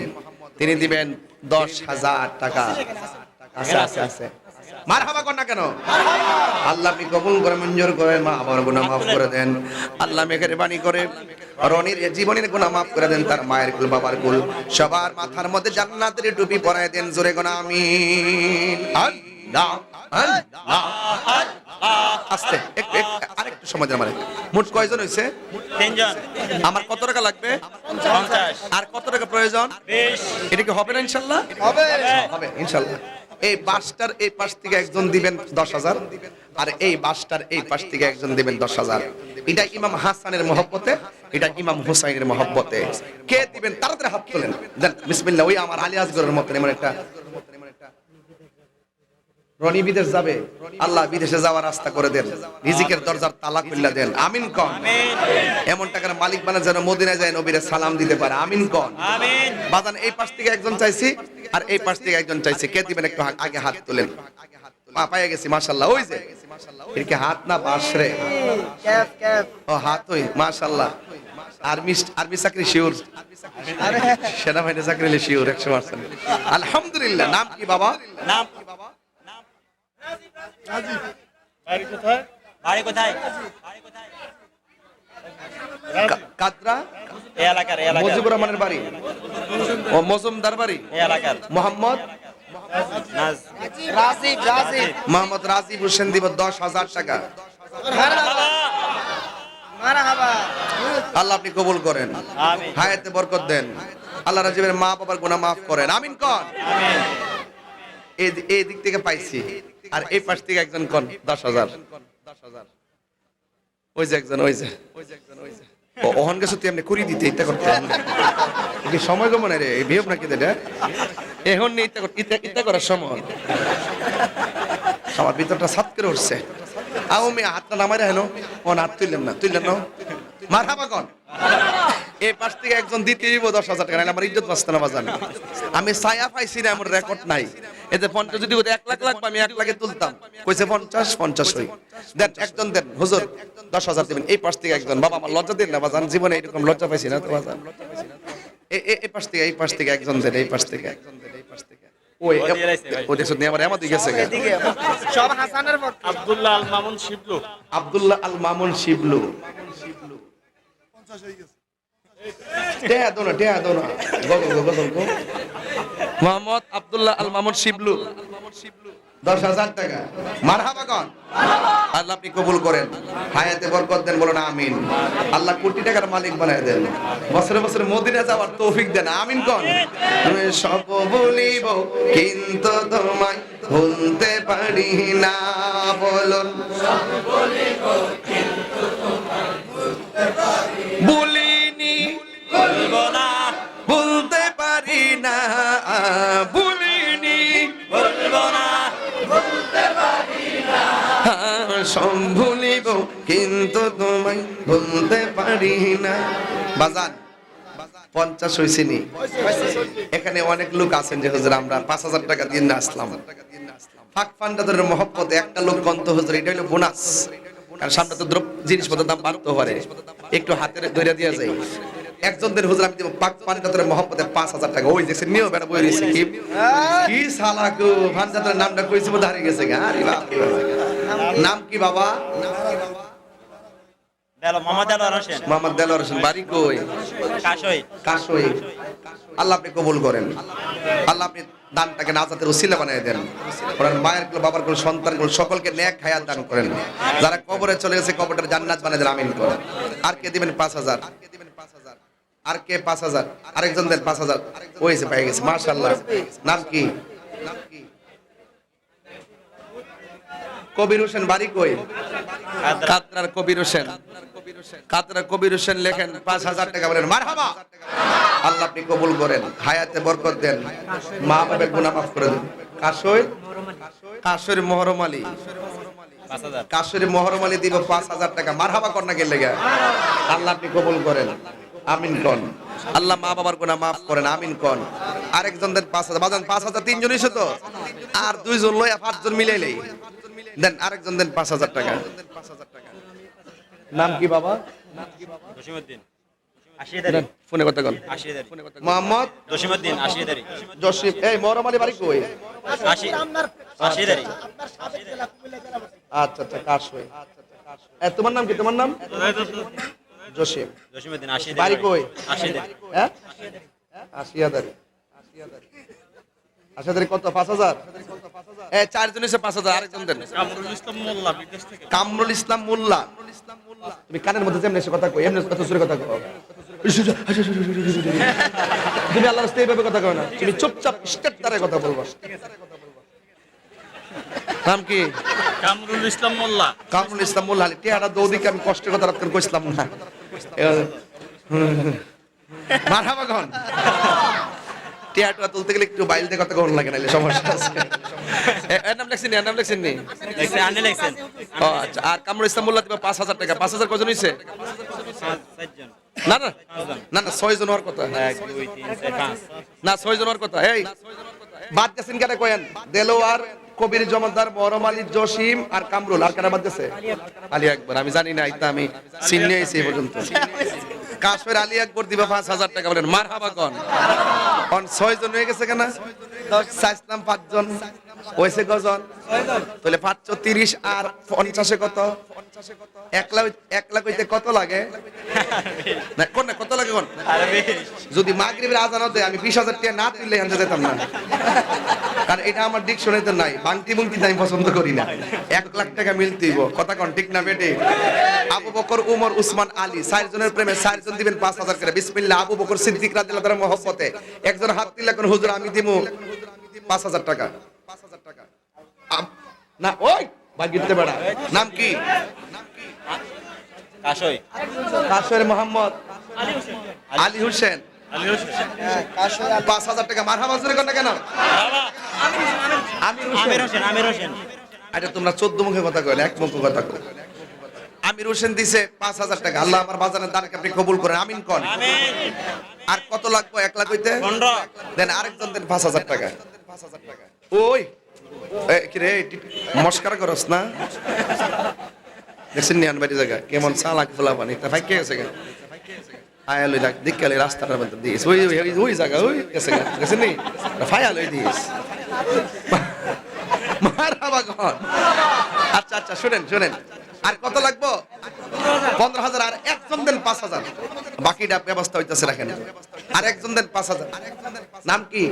তিনি দিবেন 10,000 টাকা। আছে আছে আছে, মারহাবা কর না কেন? আল্লাহ আপনি কবুল করে মঞ্জুর করেন, মা আমার গুনাহ মাফ করে দেন। আল্লাহ মেহেরবানি করে রনির জীবনের গুনাহ মাফ করে দেন, তার মায়ের কুল বাবার কুল সবার মাথার মধ্যে জান্নাতের টুপি পরায় দেন, জোরে গোনা আমিন। আল্লাহ আল্লাহ আস্তে আরেকটু সময় দেন। আমার মোট কয়জন হইছে? 3 জন। আমার কত টাকা লাগবে? 50। আর কত টাকা প্রয়োজন? 20। এটা কি হবে না ইনশাআল্লাহ? হবে ইনশাআল্লাহ। এই বাসটার এই পাশ থেকে একজন দিবেন 10,000, আর এই বাসটার এই পাশ থেকে একজন দিবেন 10,000। এটা ইমাম হাসানের মহব্বতে, এটা ইমাম হুসাইনের মহব্বতে। কে দিবেন তাড়াতাড়ি হাত তোলেন, দেন বিসমিল্লাহ। ওই আমার আলী আসগরের মত এমন একটা রনি বিদেশ যাবে, আল্লাহ বিদেশে যাওয়ার রাস্তা করে দেন, রিজিকের দরজার তালা খুলে দেন, আমিন কোন। এমন টাকার মালিক বানা যেন মদিনায় যায় নবীর সালাম দিতে পারে, আমিন কোন। আমিন। বাজান এই পাশ থেকে একজন চাইছি, আর এই পাশ থেকে একজন চাইছি, কে দিবেন একটু আগে হাত তোলেন। পায়ে গেছি মাশাআল্লাহ। ওই যে এর কি হাত না বাস রে? ও হাত, ওই মাশাআল্লাহ। আর্মি চাকরি শিওর, সেনাবাহিনী চাকরি শিওর 100%। আলহামদুলিল্লাহ। নাম কি বাবা? নাম বাড়ি কোথায়? বাড়ি কোথায়? বাড়ি কোথায়? কাদরা এই এলাকার মুজিবুর রহমানের বাড়ি, ও মজুমদার বাড়ি। এই এলাকার মোহাম্মদ নাজ রাজীব মোহাম্মদ রাজীব হোসেন দিব 10,000 টাকা। মারহাবা। আল্লাহ আপনি কবুল করেন, আমিন। হায়াতে বরকত দেন, আল্লাহ রাজীবের মা বাবার গুনাহ মাফ করেন, আমিন কোন। আমিন। এই দিক থেকে পাইছি, আর এই পাশ থেকে একজন কোন 10,000। ওই যে একজন, ওই যে ওহন গেছে তুই এমনি করি দিতে ইত্যা করতে কি সময় গো মনে রে বিহেভ নাকি এটা এখন নেই ইত্যা করার সময়। আমার ভিতরটা সাত করে উঠছে। আমি হাতটা নামাই রাখলো, ও হাত তুললেন না, তুললেন না, মারহাবা কোন। এই পাশ থেকে একজন দ্বিতীয় 10,000 টাকা, নাহলে আমার ইজ্জত বাঁচতে না বাজান। আমি ছায়া পাইছি না, আমার রেকর্ড নাই। এতে 50 যদি 1 লাখ লাগবে, আমি 1 লাখে তুলতাম। কইছে 50 হই দেন, একজন দেন হুজুর 10,000 দিবেন। এই পাশ থেকে একজন, বাবা আমার লজ্জা দিন না বাজান, জীবনে এরকম লজ্জা পাইছি না তো বাজান। এই পাশ থেকে একজন দেন, এই পাশ থেকে একজন দেন, এই পাশ থেকে। ওই ও দেখছ নি আমার এমন দিকে গেছে। সব হাসানের পক্ষে। আব্দুল্লাহ আল মামুন শিবলু। আব্দুল্লাহ আল মামুন শিবলু। টেয়া দো না গো। মোহাম্মদ আব্দুল্লাহ আল মামুন শিবলু 10,000 টাকা। মারহাবা কোন। আল্লাহ আপনি কবুল করেন, হায়াতে বরকত দেন, বলো না আমিন। আল্লাহ কোটি টাকার মালিক বানায় দেন, বছরে বছরে মদিনা যাওয়ার তৌফিক দেন, আমিন কোন। তুমি সব বলিব কিন্তু তোমায় ভুলতে পারি না, বলুন বলিনি বলবো না, ভুলতে পারি না, ভুলিনি বলবো না। সব ভুলিব কিন্তু তোমায় ভুলতে পারি না। বাজান 50 হইছেনি। এখানে অনেক লোক আছেন যে হুজুর আমরা 5,000 টাকা দিয়ে না আসলাম। ফাঁক ফান্ডাদের মহব্বতে একটা লোক কন্ত হুজুর, এটা হলো বোনাস। কারণ সামনে তো জিনিসপত্রের দাম বাড়তে পারে, একটু হাতে ধরে দিয়া যায়। একজনদের হুজুর আমি দেব পাক ফান্ডাদের মহব্বতে 5,000 টাকা। ওই দেখছেন নিও বেটা বই রইছে কি সালাকু ফান্ডাদের নামটা কইছে বোধ হারিয়ে গেছে। আরে বাপ রে বাপ। নাম কি বাবা? মোহাম্মদ দেলোয়ার হোসেন। মোহাম্মদ দেলোয়ার হোসেন, বাড়ি কই? কাশই। কাশই। আল্লাহ আপনি কবুল করেন, আল্লাহ আপনি দানটাকে নাজাতের উসিলা বানিয়ে দেন। ওনার মায়ের গুলো, বাবার গুলো, সন্তান গুলো সকলকে নেক হায়াত দান করেন। যারা কবরে চলে গেছে কবরটার জান্নাত বানিয়ে দেন, আমিন করেন। আর কে দিবেন 5,000? আর কে 5,000? আরেকজন দেন 5,000। ওইছে পেয়ে গেছে, মাশাআল্লাহ। নাম কি? কবির হোসেন, বাড়ি কই? কাতরার কবির হোসেন। কাতরার কবির হোসেন লেখেন 5,000 টাকা, বলেন মারহাবা। আল্লাহ আপনি কবুল করেন, হায়াতে বরকত দেন, মা বাবার গুনাহ মাফ করে দেন। কাশর মহরম আলী, 5,000 কাশর মহরম আলী দিব 5,000 টাকা। মারহাবা কর না গেলে লেগে। আল্লাহ আপনি কবুল করেন, আমিন কোন। আল্লাহ মা বাবার গুনাহ মাফ করেন, আমিন কোন। আরেকজন দেন 5,000। বাজান 5,000 তিনজন হইছে তো, আর দুইজন লইয়া 5 জন মিলাইলেই দেন। আরেকজন দেন 5,000 টাকা। নাম কি বাবা? জসিমউদ্দিন 80 দাঁড়ি ফোনে কথা বল। 80 দাঁড়ি মোহাম্মদ জসিমউদ্দিন 80 দাঁড়ি জসিম। এই মহরম আলী বাড়ি কই? 80 দাঁড়ি আচ্ছা আচ্ছা, কাশ হই। তোমার নাম কি? তোমার নাম? জসিম। জসিমউদ্দিন 80 বাড়ি কই? 80 দাঁড়ি হ্যাঁ, 80,000। 80,000 কত? 5,000। এই চারজন এসে 5,000। আরেকজন দেন। কামরুল ইসলাম মোল্লা বিদেশ থেকে কামরুল ইসলাম মোল্লা। তুমি কানের মধ্যে যেমন এসে কথা কই, এমনি কত সুরে কথা কও। তুমি আল্লাহর রাস্তায় এইভাবে কথা কও না, তুমি চুপচাপ স্টেট তারে কথা বলবা। নাম কি? কামরুল ইসলাম মোল্লা কামরুল ইসলাম মোল্লা। টিয়াটা দৌদিকে আমি কষ্টের কথা রাখতে কইছিলাম না। মারহাবা কোন। টিয়াটা তুলতে গেলে একটু বাইল দিয়ে কথা কোন লাগে, নাইলে সমস্যা আছে। এর নাম লেখছেন নি? এর নাম লেখছেন নি? লেখছেন, আনে লেখছেন। ও আচ্ছা। আর কামরুল ইসলাম মোল্লা দিবা 5,000 টাকা। 5,000 কজন হইছে? 7 জন না না না না, 6 জন হওয়ার কথা। 1 2 3 4 5 না, 6 জন হওয়ার কথা। এই বাদ গেছেন কেন কয়েন? দেলোয়ার, কবির জমাদার, মহরম আলী, জসিম আর কামরুল। আর কেন বাদ গেছে? আলী আকবর। আমি জানি না, এটা আমি চিনি আইছি এই পর্যন্ত। কাশের আলী আকবর দিবা 5,000 টাকা, বলেন মারহাবা কোন। কোন 6 জন হয়ে গেছে কেন? 10 5 জন হইছে কজন? তাহলে 530 আর 50 এ কত? 1 লাখ হইতে কত লাগে? না কোন না, কত লাগে কোন? আরে বেশ যদি মাগরিবের আজান হতে আমি 20,000 টাকা না তুললে এখান থেকে যেতাম না, কারণ এটা আমার ডিকশনারিতে নাই। বাংটি বুংটি আমি পছন্দ করি না। 1 লাখ টাকা মিলতেইব, কথা কোন ঠিক না বেটে? আবু বকর, উমর, উসমান, আলী 4 জনের প্রেমে 4 জন দিবেন 5,000 করে। বিসমিল্লাহ। আবু বকর সিদ্দিক রাদিয়াল্লাহু তাআলা মহব্বতে একজন হাত দিলে কোন হুজুর আমি দিমু 5,000 টাকা। 5,000 টাকা না, ওই ভাগিতে বেড়া। নাম কি? কাশই কাশের মোহাম্মদ আলী হোসেন। আলী হোসেন 5,000 টাকা। মারহাবা জোরে কোন না কেন? আমির হোসেন আমির হোসেন আরে তোমরা 14 মুখে কথা কইলে, এক মুখে কথা কও। আমির হোসেন দিছে 5,000 টাকা। আল্লাহ আমার বাজানের দানকে আপনি কবুল করেন, আমিন কোন। আমিন। আর কত লাগবে? 1 লাখ হইতে 15 দেন। আরেকজন দেন 5,000 টাকা। ওই কি রে, মস্কারা করস না? দেখছেন নিয়ান বাড়ি জায়গা কেমন চালাক ফোলা পানি তা ভাই কে গেছে গা? আয়া লই দিকালে রাস্তাটার মধ্যে দিস, ওই ওই ওই জায়গা ওই গেছে গা, দেখছেন নি? ফায়া লই দিস। মারহাবা কোন। আচ্ছা আচ্ছা, শুনেন শুনেন, আর কত লাগবে? 15,000। আর একজন দেন 5,000। বাকিটা ব্যবস্থা হইতাছে, রাখেন। আর একজন দেন 5,000। নাম কি?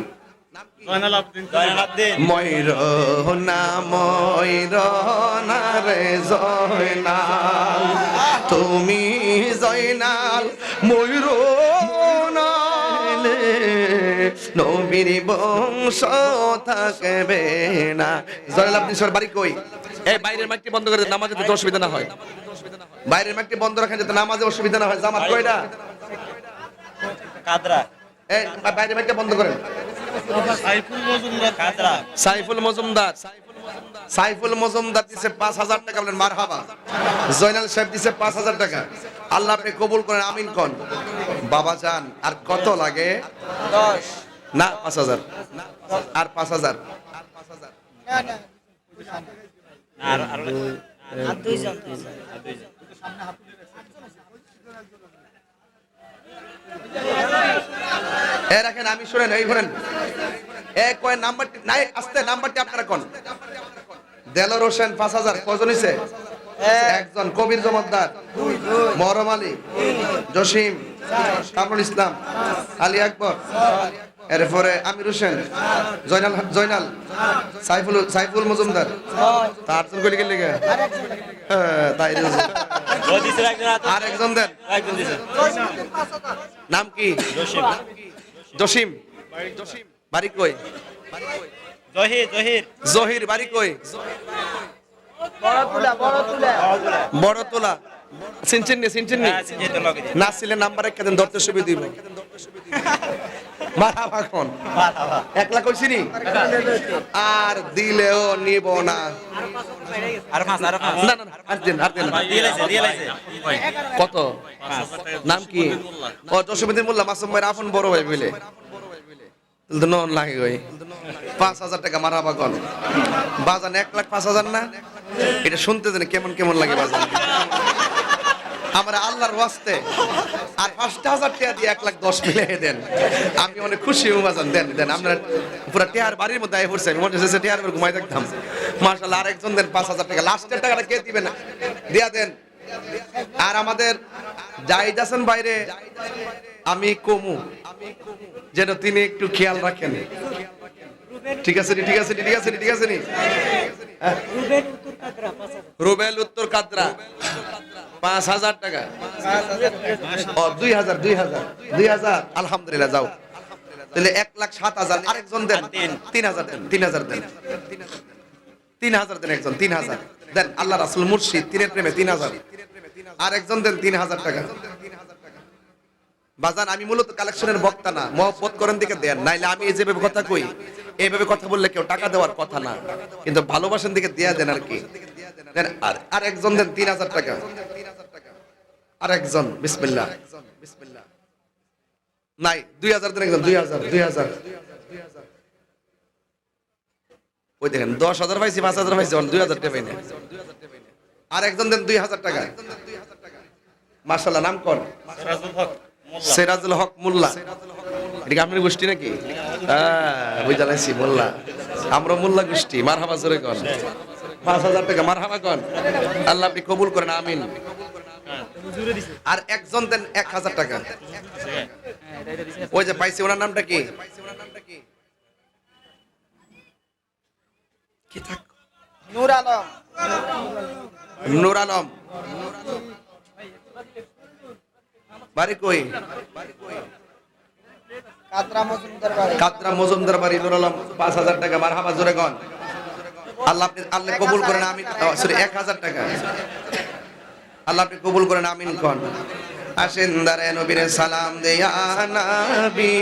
জয়নাল আব্দিন ময়ূরনা ময়ূরনা রে জয়নাল, তুমি জয়নাল ময়ূরনা, নবীর বংশ থাকবে না। জয়নাল আব্দিন সর বাড়ি কই? এই বাইরের মাইকটি বন্ধ করে দেন, নামাজে তো অসুবিধা না হয়। বাইরের মাইকটি বন্ধ রাখেন যাতে নামাজে অসুবিধা না হয়। জামাত কয়টা? কাদরা এই বাইরের মাইকটা বন্ধ করেন। সাইফুল মজুমদার কাদরা সাইফুল মজুমদার। সাইফুল মজুমদার দিছে 5,000 টাকা, বলেন মারহাবা। জয়নাল সাহেব দিছে 5,000 টাকা। আল্লাহ আপনি কবুল করেন, আমিন কোন। বাবা জান আর কত লাগে? 10 না 5,000। আর 5,000। আর দুইজন এ রাখেন, আমি শুনেন, এই ধরেন এ কয় নাম্বারটি নাই, আস্তে নাম্বারটি আপনারা কোন। দেলোয়ার হোসেন 5,000। কজন হইছে? একজন। কবির জমাদ্দার, মহরম আলী, জসিম, কামরুল ইসলাম, আলী আকবর, এরপরে আমির হোসেন, জয়নাল, সাইফুল মজুমদার। তার জন কইলে গেলে তাই ও দিছে একজন আর একজন দেন। একজন দিছে নাম কি? জসিম জসিম। বাড়ি কই? জহির জহির জহির বাড়ি কই? বড় তুলা বড়তলা। চিনছেন নি? হ্যাঁ সিনজিত লগে না ছিলেন নাম্বার একটা দেন, ধরতে সুবিধা দিব। মারহাবা কোন? 1 লাখ কইছি নি? আর দিলেও নিব না। আর পাঁচ না না না, আর দেন, আর দেন। দিয়ে লাইছে কত? নাম কি? ও জসীমউদ্দিন মোল্লা, মাসুম ভাইয়ের আপন বড় ভাই বলে। তাহলে নন লাগে কই 5,000 টাকা মারহাবা কোন? বাজান 1,05,000 না? এটা শুনতে দেন কেমন কেমন লাগে বাজান। আমরা আল্লাহর ওয়াস্তে আর 5,000 টাকা দিয়ে 1,10,000 মিলিয়ে দেন, আমি অনেক খুশি হব বাজান। দেন দেন, আমরা পুরো টিয়ার বাড়ির মধ্যে আই পড়ছে, আমি মনে হচ্ছে টিয়ার উপর ঘুমাই থাকতাম। মাশাআল্লাহ, আরেকজন দেন 5,000 টাকা। লাস্টের টাকাটা কে দিবেন না দিয়া দেন। আর আমাদের জাহিদ হাসান বাইরে আমি কমু, যেন তিনি একটু খেয়াল রাখেন। ঠিক আছে নি? ঠিক আছে নি? ঠিক আছে নি? ঠিক আছে নি? রুবেল উত্তর কাদরা 5,000 টাকা। ও 2,000 আলহামদুলিল্লাহ, যাও। তাহলে 1,07,000। আরেকজন দেন 3,000 দেন, 3,000 দেন, 3,000 দেন, একজন 3,000 দেন। আল্লাহ রাসূল মুর্শিদ তিনের প্রেমে 3,000। আরেকজন দেন 3,000 টাকা। বাজান, আমি মূলত কালেকশনের বক্তা না, মহব্বত করেন দিকে দেন, নাইলে আমি এই যেভাবে কথা কই এইভাবে কথা বললে কেউ টাকা দেওয়ার কথা না, কিন্তু ভালোবাসেন দিকে দেয়া দেন আর কি। দেন আর একজন দেন 3,000 টাকা। আর একজন বিসমিল্লাহ নাই 2,000 দেন, একজন 2,000। ওই দেখেন 10,000 পাইছি, 5,000 পাইছি, 2,000 টাকা পাই না। আর একজন দেন 2,000 টাকা। মাশাআল্লাহ, নাম কোন? সিরাজুল হক মোল্লা। এটা কি আপনার গোষ্ঠী নাকি? বুঝালাইছি, মোল্লা। আমরা মোল্লা গোষ্ঠী। মারহাবা জোরে কোন? 5,000 টাকা। মারহাবা কোন? আল্লাহ আপনি কবুল করেন, আমিন। আর একজন দেন 1,000 টাকা। ওই যে পাইছি, ওনার নামটা কি? কি থাক? নূর আলম নূর আলম। বাড়ি কই? কাদরা মজুমদার বাড়ি। নূর আলম 5,000 টাকা। মারহাবা জোরে কোন? আল্লাহ আপনি আল্লাহ কবুল করেন, আমিন। সরি, 1,000 টাকা। আল্লাহ আপনি কবুল করেন, আমিন কোন? আসেন দাঁড়ায় নবীর সালাম দেয়া নবী।